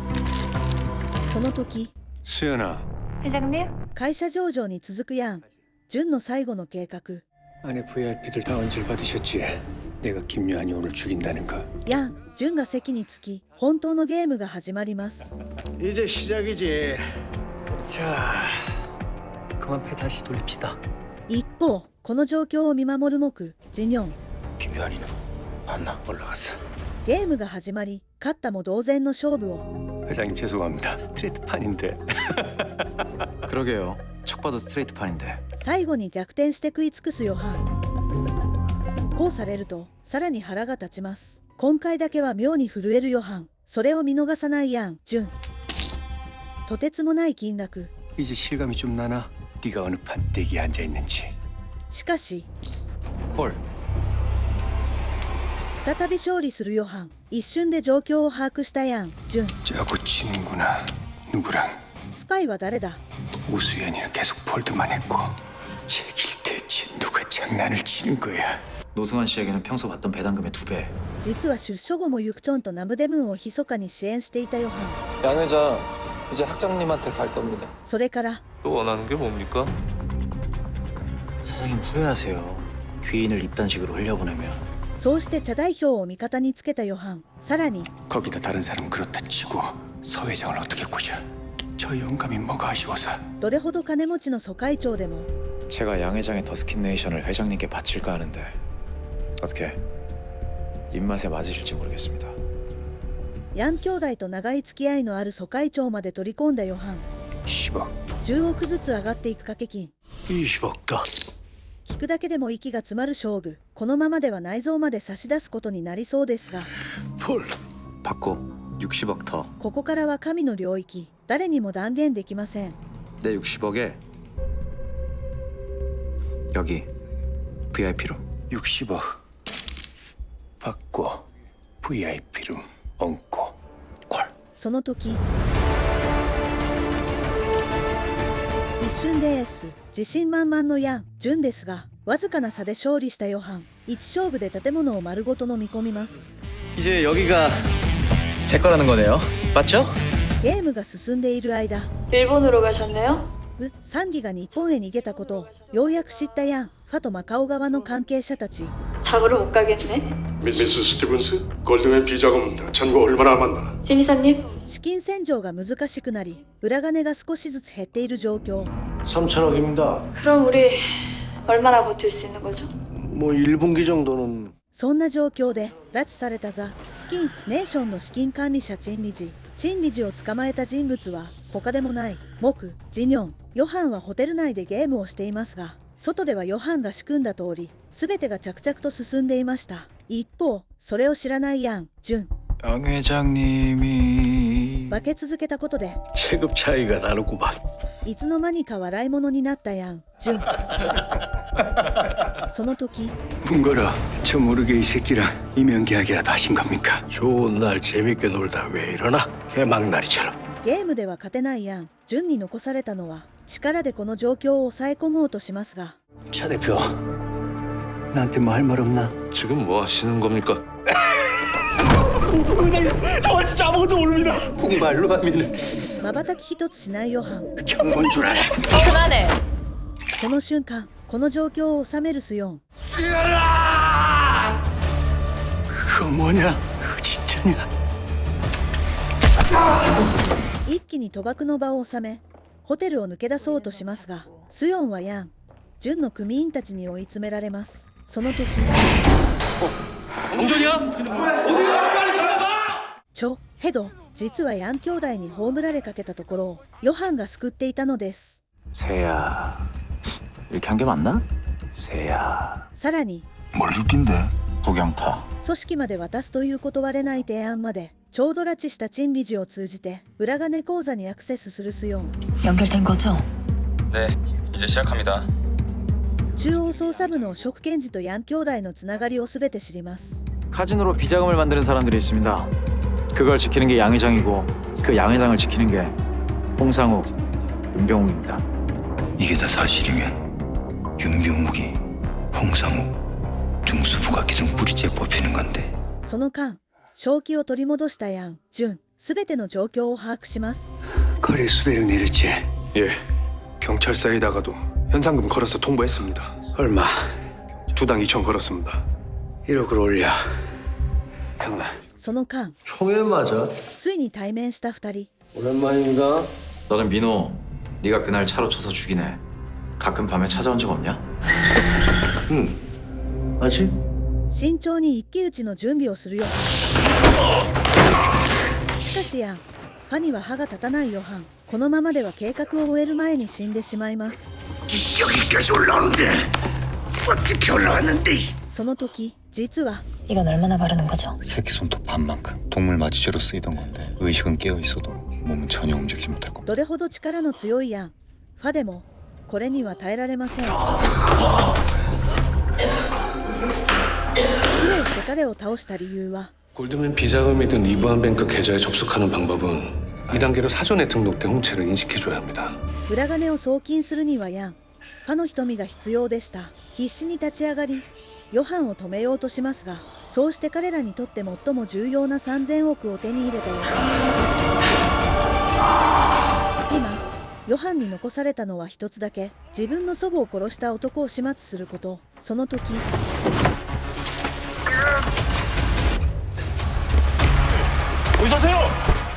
その時、 수연아. 회장님? 会社上場に続くヤン。준の最後の計画。 안에 VIP들 다 언질 받으셨지? 내가 김요한이 오늘 죽인다는 거. ヤン、준が席につき、本当のゲームが始まります。 이제 시작이지. 자, 그만 패 다시 돌립시다. 一方、この状況を見守る木、ジニョン。 김요한이는 봤나? 올라갔어. ゲームが始まり、勝ったも同然の勝負を。 회장님 죄송합니다. 스트레이트 판인데. 그러게요. 척 봐도 스트레이트 판인데. 最後に逆転して食い尽くすヨハン。こうされると、さらに腹が立ちます。今回だけは妙に震えるヨハン。それを見逃さないヤン、ジュン。とてつもない金額。 이제 실감이 좀 나나? 네가 어느 판때기에 앉아 있는지. しかし、 콜. 再び勝利するヨハン。一瞬で状況を把握したヤン、ジュン。 자꾸 치는구나. 누구랑? スパイは誰だ？ 우수연이는 계속 폴드만 했고. 제길 대체 누가 장난을 치는 거야? 노승환 씨에게는 평소 받던 배당금의 2배. 実は出所後もユクチョンとナムデムーンを密かに支援していたヨハン。 양 회장 이제 학장님한테 갈 겁니다. それから 또 원하는 게 뭡니까? 사장님 후회하세요. 귀인을 이딴 식으로 흘려보내면. そうして茶代表を味方につけたヨハン。さらに 거기다 다른 사람 그렇다 치고 서 회장을 어떻게 꼬셔? 저 영감이 뭐가 아쉬워서. どれほど金持ちの疎会長でも 제가 양 회장의 더스킨 네이션을 회장님께 바칠까 하는데 어떻게 입맛에 맞으실지 모르겠습니다. ヤン兄弟と長い付き合いのある疎会長まで取り込んだヨハン。 10억. 10億ずつ上がっていく掛け金。 20억다. 聞くだけでも息が詰まる勝負。このままでは内臓まで差し出すことになりそうですが、 폴. 받고 60억 더. ここからは神の領域。誰にも断言できません。 내 60억에 여기 VIP룸 60억. 받고 VIP룸 얹고 콜. その時、一瞬でエース、自信満々のヤン、ジュンですが、わずかな差で勝利したヨハン。1勝負で建物を丸ごと飲み込みます。 이제 여기가 제 거라는 거네요. 맞죠? ゲームが進んでいる間 일본으로 가셨네요? サンギが日本へ逃げたことをようやく知ったやん。ファとマカオ側の関係者たち 잡으러 못 가겠네. 미스 스티븐스, 골드맨 비자금 잔고 얼마나 남았나? 진 이사님, 資金洗浄が難しくなり裏金が少しずつ減っている状況。 3천억입니다. 그럼 우리 얼마나 버틸 수 있는 거죠? 뭐 1분기 정도는 そんな状況で拉致されたザ・スキン・ネーションの資金管理者チン理事。チン理事を捕まえた人物は他でもないモク・ジニョン。ヨハンはホテル内でゲームをしていますが、外ではヨハンが仕組んだ通り全てが着々と進んでいました。一方、それを知らないヤン・ジュン。 양 회장님이 化け続けたことで 체급 차이가 나는구만. いつの間にか笑い物になったヤン・ジュン。その時 bun거라, 저 모르게 이 새끼랑 이명계약이라도 하신 겁니까? 좋은 날 재밌게 놀다 왜 이러나? 개막날이처럼. ゲームでは勝てないヤン・ジュンに残されたのは力でこの状況を抑え込もうとしますが 차 대표, 나한테 뭐 할 말 없나? 지금 뭐 하시는 겁니까? 회장님, 저 진짜 아무것도 모릅니다. 공말로 하면 瞬き一つしないヨハン。 경고인 줄 알아. 그만해. その瞬間、この状況を収めるスヨン。 그거 뭐냐? 그거 진짜냐? 一気に賭博の場を収め、ホテルを抜け出そうとしますが、スヨンはヤン、ジュンの組員たちに追い詰められます。その時、ヘド、実はヤン兄弟に葬られかけたところをヨハンが救っていたのです。 세야, 이렇게 한 게 맞나? 세야. さらに、 뭘 죽긴데? 부경파. 組織まで渡すという断れない提案まで、ちょうど拉致したチン理事を通じて裏金口座にアクセスするスヨン。 연결된 거죠? 네, 이제 시작합니다. 中央捜査部の職検事とヤン兄弟のつながりを全て知ります。 카지노로 비자금을 만드는 사람들이 있습니다. 그걸 지키는 게 양 회장이고 그 양 회장을 지키는 게 홍상욱, 윤병욱입니다. 이게 다 사실이면 윤병욱이 홍상욱, 중수부가 기둥 뿌리째 뽑히는 건데. その間、正気を取り戻したヤン、ジュン、全ての状況を把握します。 거래 수배력 내렸지? 예. 경찰서에다가도 현상금 걸어서 통보했습니다. 얼마? 2당 2천 걸었습니다. 1억을 올려. 형아. その間、 총에 맞아? ついに対面した二人。 오랜만인가? 너는 민호, 네가 그날 차로 쳐서 죽인 애 가끔 밤에 찾아온 적 없냐? 응. 아직? 慎重に一騎打ちの準備をするヨハン。しかしヤン、ファには歯が立たないヨハン。このままでは計画を終える前に死んでしまいます。 여기까지 올라오는데 어떻게 올라왔는데? その時、実は 이건 얼마나 바르는 거죠? 새끼 손톱 반만큼 동물 마취제로 쓰이던 건데 의식은 깨어 있어도 몸은 전혀 움직이지 못할 겁니다. どれほど力の強いヤン、ファでもこれには耐えられません。苦労して彼を倒した理由は 골드맨 비자금이든 이부한뱅크 계좌에 접속하는 방법은 2단계로 사전에 등록된 홍채를 인식해줘야 합니다. 裏金を送金するにはヤン、ファの瞳が必要でした。必死に立ち上がり、ヨハンを止めようとしますが、そうして彼らにとって最も重要な3000億を手に入れたヨハン。今、ヨハンに残されたのは一つだけ、自分の祖母を殺した男を始末すること。その時、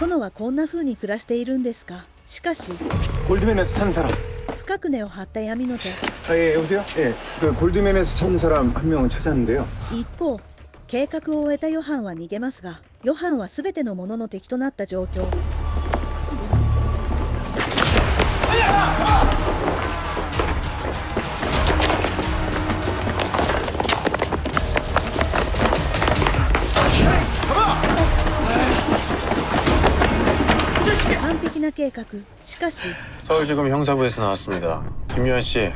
園はこんな風に暮らしているんですか。しかし 골드맨에서 찾은 사람. 深く根を張った闇の手。 예, 여보세요? 예, 그 골드맨에서 찾은 사람 한 명은 찾았는데요. 一方、計画を終えたヨハンは逃げますが、ヨハンは全てのものの敵となった状況。完璧な計画。しかし 서울지검 형사부에서 나왔습니다. 김유한 씨,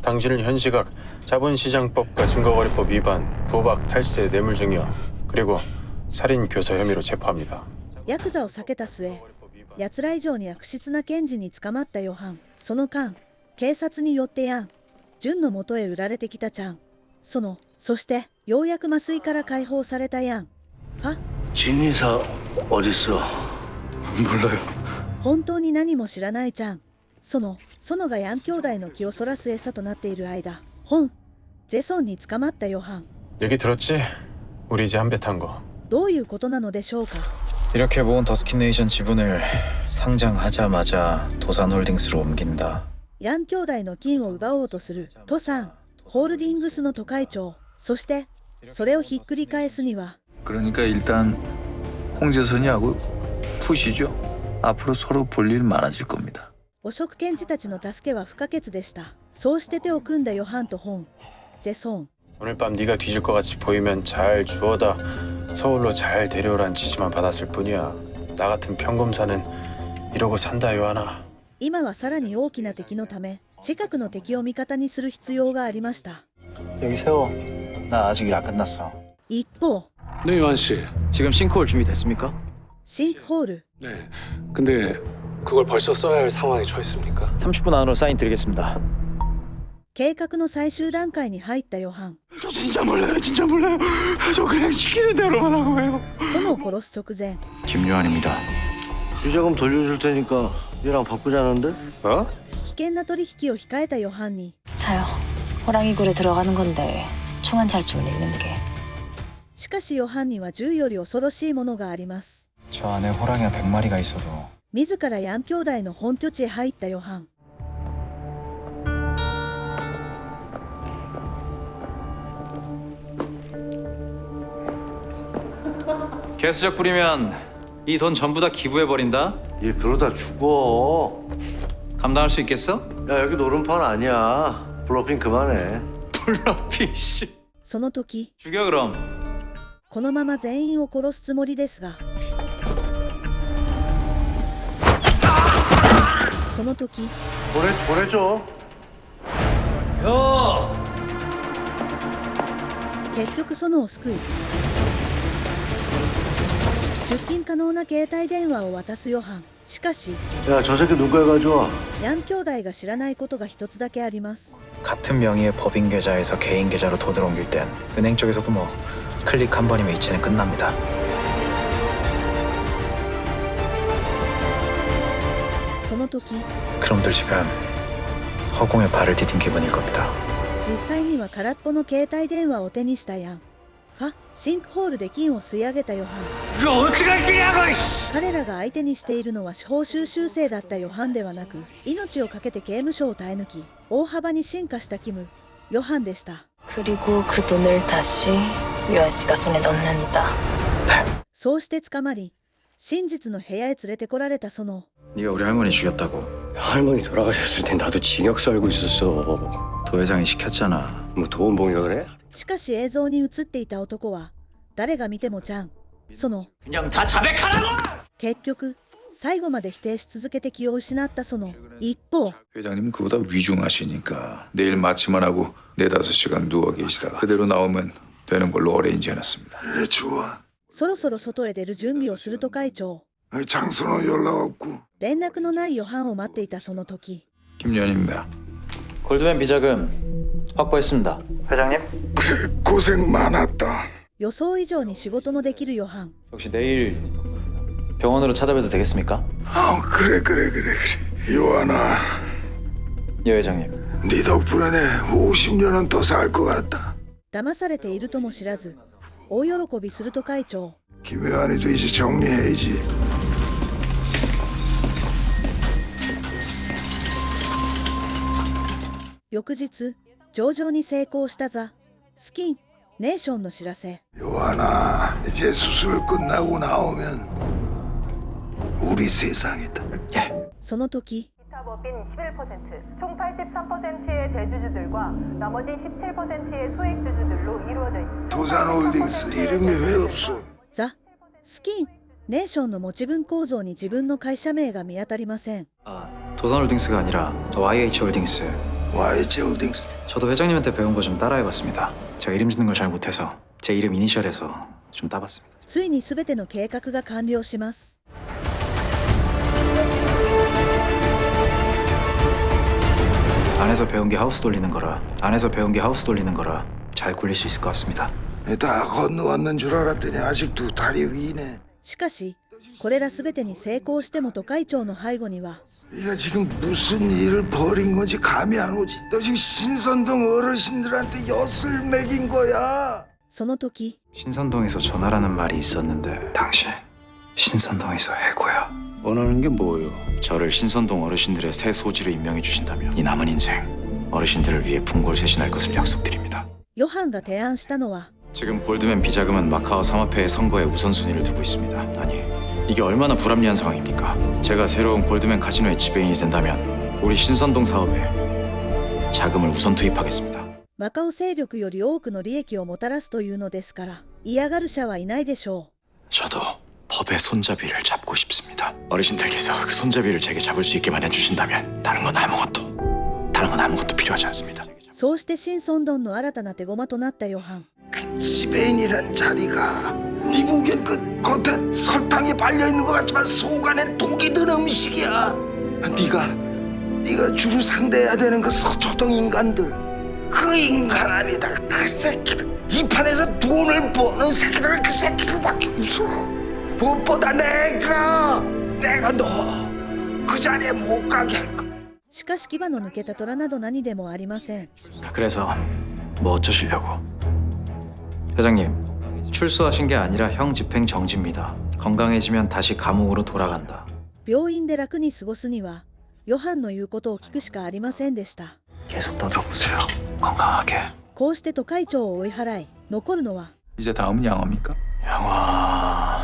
당신을 현시각 자본시장법과 증거거래법 위반, 도박, 탈세, 뇌물증여, 그리고 살인 교사 혐의로 체포합니다. ヤクザを避けた末、奴ら以上に悪質な検事に捕まったヨハン。その間、警察によってヤン、ジュンの元へ売られてきたチャン、そしてようやく麻酔から解放されたヤン、ファ。 진이사 어딨어? 몰라요. 本当に何も知らないじゃん。園がヤン兄弟の気をそらす餌となっている間、ジェソンに捕まったヨハン。 얘기 들었지? 우리 이제 한 배 탄 거. どういうことなのでしょうか。 이렇게 모은 더스킨네이션 지분을 상장하자마자 도산홀딩스로 옮긴다. ヤン兄弟の金を奪おうとするトサンホールディングスの都会長。そしてそれをひっくり返すには 그러니까 일단 홍재선이하고 푸시죠. 앞으로 서로 볼 일 많아질 겁니다. 汚職検事たちの助けは不可欠でした。そうして手を組んだヨハンとジェソン。 오늘 밤 네가 뒤질 것 같이 보이면 잘 주워다 서울로 잘 데려오란 지시만 받았을 뿐이야. 나 같은 평검사는 이러고 산다 요하나. 今はさらに大きな敵のため近くの敵を味方にする必要がありました。 여기 세워. 나 아직 일 안 끝났어. 一方 네, 요한 씨. 지금 싱크홀 준비됐습니까? シンクホール 네. 근데 그걸 벌써 써야 할 상황에 처했습니까? 30분 안으로 사인 드리겠습니다. 計画の最終段階に入ったヨハン。 저 진짜 몰라요. 진짜 몰라요. 저 그냥 시키는 대로만 하고 해요. 園を殺す直前 김요한입니다. 비자금 돌려줄 테니까 얘랑 바꾸자는데? 어? 危険な取引を控えたヨハンに 자요. 호랑이 굴에 들어가는 건데 총한 자루쯤은 있는 게. しかしヨハンには銃より恐ろしいものがあります。 저 안에 호랑이가 100마리가 있어도 自らヤン兄弟の本拠地へ入ったヨハン。 개수작 부리면 이 돈 전부 다 기부해버린다? 얘 그러다 죽어. 감당할 수 있겠어? 야, 여기 노름판 아니야. 블러핑 그만해. 블러핑 씨. その時 죽여 그럼. このまま全員を殺すつもりですがその時 보내줘. 형! 結局園を救い出金可能な携帯電話を渡すヨハン。しかし 야, 저 새끼 누가 가져와? ヤン兄弟が知らないことが一つだけあります。 같은 명의의 법인 계좌에서 개인 계좌로 돈을 옮길 땐 은행 쪽에서도 뭐 클릭 한 번이면 이체는 끝납니다. その時 그놈들 지금 허공에 발을 디딘 기분일 겁니다. 実際には空っぽの携帯電話を手にしたヤン。シンクホールで金を吸い上げたヨハン。彼らが相手にしているのは司法修習生だったヨハンではなく、命を懸けて刑務所を耐え抜き、大幅に進化したヨハンでした。 그리고 그 돈을 다시 요한 씨가 손에 넣는다. そうして捕まり、真実の部屋へ連れてこられた園。 네가 우리 할머니 죽였다고. 할머니 돌아가셨을 땐 나도 징역 살고 있었어. 도회장이 시켰잖아. 뭐 도움봉이가 그래? しかし映像に映っていた男は誰が見ても園。 그냥 다 자백하라고! 結局最後まで否定し続けて気を失った園。一方 회장님은 그보다 위중하시니까 내일 마취만 하고 4-5시간 누워 계시다가 그대로 나오면 되는 걸로 어레인지 해놨습니다. 좋아. そろそろ外へ出る準備をすると会長。 장선호 연락 없고. 連絡のないヨハンを待っていたその時 김연입니다. 골드맨 비자금 확보했습니다. 그래, 고생 많았다. 予想以上に仕事のできるヨハン。 혹시 내일 병원으로 찾아뵈도 되겠습니까? 그래. 요하나, 예 회장님. 네 덕분에 내 50년은 더 살 것 같다. 騙されているとも知らず大喜びすると会長。 김요한이도 이제 정리해야지.翌日上場に成功したザ・スキン・ネーションの知らせ。 요하나, 이제 수술 끝나고 나오면 우리 세상이다. その時 법인 11%, 총 83%의 대주주들과 나머지 17%의 소액주주들로 이루어져 있습니다. 도산홀딩스 이름이 왜 없어? ザ・スキン・ネーションの持ち分構造に自分の会社名が見当たりません。 도산홀딩스가 아니라 YH홀딩스. YH홀딩스. 저도 회장님한테 배운 거 좀 따라해봤습니다. 제가 이름 짓는 걸 잘 못해서 제 이름 이니셜에서 좀 따봤습니다. ついに全ての計画が完了します。 안에서 배운 게 하우스 돌리는 거라 잘 굴릴 수 있을 것 같습니다. 다 건너왔는 줄 알았더니 아직도 다리 위네. しかしこれら全てに成功しても都会長の背後には 네가 지금 무슨 일을 벌인 건지 감이 안 오지. 너 지금 신선동 어르신들한테 엿을 먹인 거야. その時 신선동에서 전화라는 말이 있었는데 당신 신선동에서 해고야. 원하는 게 뭐예요? 저를 신선동 어르신들의 새 소지로 임명해 주신다면 이 남은 인생 어르신들을 위해 풍골쇄신할 것을 약속드립니다. ヨハンが提案したのは 지금 골드맨 비자금은 마카오 사마페의 선거에 우선순위를 두고 있습니다. 아니, 이게 얼마나 불합리한 상황입니까? 제가 새로운 골드맨 카지노의 지배인이 된다면 우리 신선동 사업에 자금을 우선 투입하겠습니다. マカオ勢力より多くの利益をもたらすというのですから嫌がる者はいないでしょ 저도 법의 손잡이를 잡고 싶습니다. 어르신들께서 그 손잡이를 제게 잡을 수 있게만 해주신다면 다른 건 아무것도 필요하지 않습니다. う。そうして新村ドンの新たな手駒となったヨハン。 지배인이란 자리가 네 보기엔 그 겉에 설탕이 발려있는 것 같지만 속 안엔 독이 든 음식이야. 네가 주로 상대해야 되는 그 서초동 인간들, 그 인간 아니다. 그 새끼들, 이 판에서 돈을 버는 새끼들은 그 새끼들밖에 없어. 무엇보다 내가 너 그 자리에 못 가게 할 거야. しかし牙の抜けた虎など何でもありません。 그래서 뭐 어쩌시려고? 회장님, 출소하신 게 아니라 형 집행 정지입니다. 건강해지면 다시 감옥으로 돌아간다. 病院で楽に過ごすにはヨハンの言うことを聞くしかありませんでした。 계속 떠들어보세요. 건강하게. こうして都会長を追い払い残るのは 이제 다음은 양화입니까? 양화...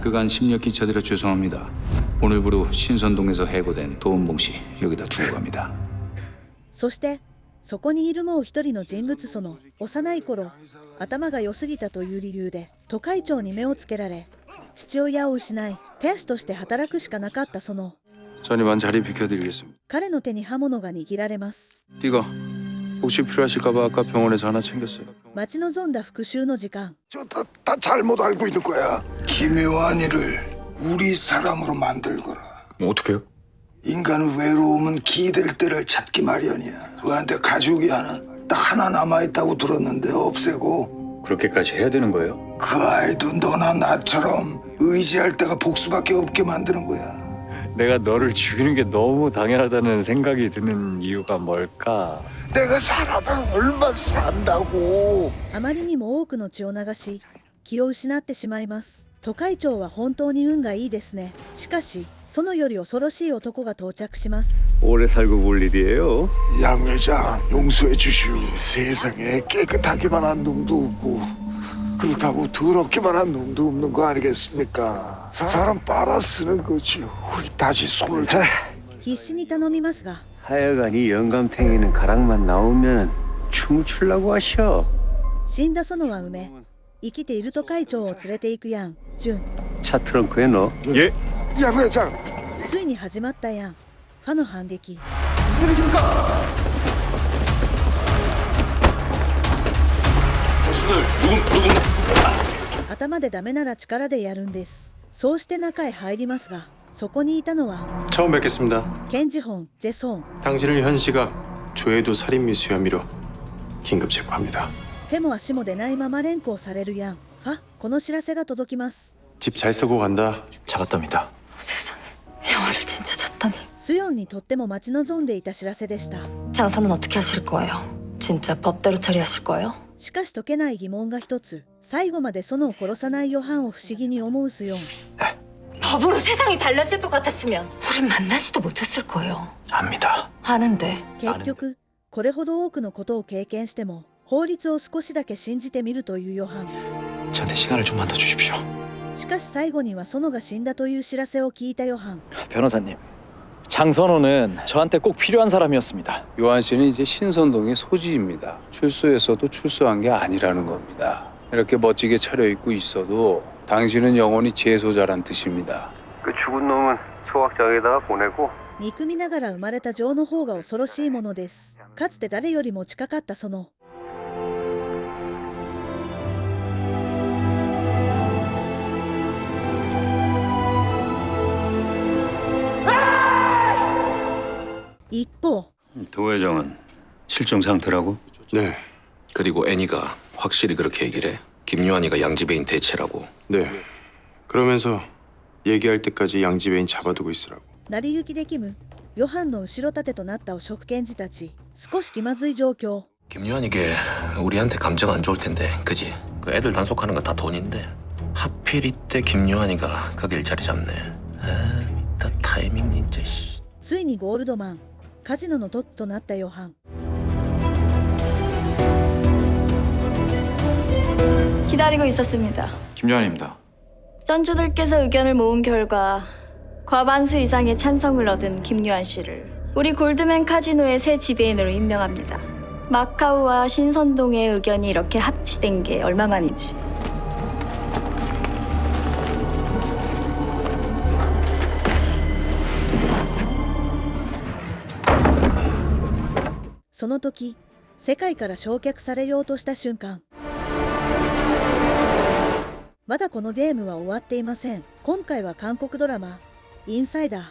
그간 심력 끼쳐드려 죄송합니다. 오늘부로 신선동에서 해고된 도은봉 씨 여기다 두고 갑니다. そしてそこにいるもう一人の人物、その幼い頃頭が良すぎたという理由で都会長に目をつけられ父親を失い手足として働くしかなかったその 전이만 자리 비켜드리겠습니다. 彼の手に刃物が握られます。 이거 혹시 필요하실까봐 아까 병원에서 하나 챙겼어요. 待ち望んだ復讐の時間。 다 잘못 알고 있는 거야. 김요한이를 우리 사람으로 만들거라. 어떻게요? 인간은 외로우면 기댈 때를 찾기 마련이야. 그한테 가족이 딱 하나 남아있다고 들었는데 없애고. 그렇게까지 해야 되는 거예요? 그 아이도 너나 나처럼 의지할 때가 복수밖에 없게 만드는 거야. 내가 너를 죽이는 게 너무 당연하다는 생각이 드는 이유가 뭘까? 내가 사람을 얼마나 산다고. あまりにも多くの血を流し気を失ってしまいます。都会長は本当に運がいいですね。しかしそのより恐ろしい男が到着します。 오래 살고 볼 일이에요. 양 회장 용서해 주시오. 세상에 깨끗하기만 한 놈도 없고 그렇다고 더럽기만 한 놈도 없는 거 아니겠습니까? 사람 빨아 쓰는 거지요. 우리 다시 손을 必死に頼みますが 하여간 이 영감탱이는 가락만 나오면 춤을 추려고 하셔. 死んだ園は埋め生きている都会長を連れて行くヤン・ジュン。 차 트렁크에 넣어. 예. 양 회장. ついに始まったヤンファの反撃。 頭でダメなら力でやるんです。そうして中へ入りますがそこにいたのは 처음 뵙겠습니다. 検事本ジェソン。 당신을 현 시각 조혜도 살인 미수 혐의로 긴급 체포합니다. 手も足も出ないまま連行されるヤンファ。この知らせが届きます。 집 잘 쓰고 간다. 잡았답니다. 세상에, 영화를 진짜 잡다니. スヨンにとっても待ち望んでいた知らせでした。 장사는 어떻게 하실 거예요? 진짜 법대로 처리하실 거예요? しかし解けない疑問が一つ。最後まで園を殺さないヨハンを不思議に思うスヨン。 법으로 세상이 달라질 것 같았으면 우린 만나지도 못했을 거예요. 압니다. 아는데. 結局これほど多くのことを経験しても法律を少しだけ信じてみるというヨハン。 저한테 시간을 좀만 더 주십시오. しかし最後には園が死んだという知らせを聞いたヨハン。 변호사님, 장선호는 저한테 꼭 필요한 사람이었습니다. 요한 씨는 이제 신선동의 소지입니다. 출소했어도 출소한 게 아니라는 겁니다. 이렇게 멋지게 차려입고 있어도 당신은 영원히 제 소자란 뜻입니다. 그 죽은 놈은 소각장에다가 보내고 憎みながら生まれた情の方が恐ろしいものです。かつて誰よりも近かった園。도 회장은 실종 상태라고? 네. 그리고 애니가 확실히 그렇게 얘기를 해. 김요한이가 양지배인 대체라고. 네. 그러면서 얘기할 때까지 양지배인 잡아두고 있으라고. 成り行きでキム、ヨハンの後ろ盾となった汚職検事たち、少し気まずい状況。 김요한이게 우리한테 감정 안 좋을 텐데, 그지? 그 애들 단속하는 거 다 돈인데 하필 이때 김요한이가 거길 자리 잡네. 아, 또 타이밍 진짜. ついにゴールドマン、カジノのトップとなったヨハン。 기다리고 있었습니다. 김요한입니다. 선주들께서 의견을 모은 결과 과반수 이상의 찬성을 얻은 김요한 씨를 우리 골드맨 카지노의 새 지배인으로 임명합니다. 마카오와 신선동의 의견이 이렇게 합치된 게 얼마 만인지. その時、世界から焼却されようとした瞬間。まだこのゲームは終わっていません。今回は韓国ドラマ、インサイダー。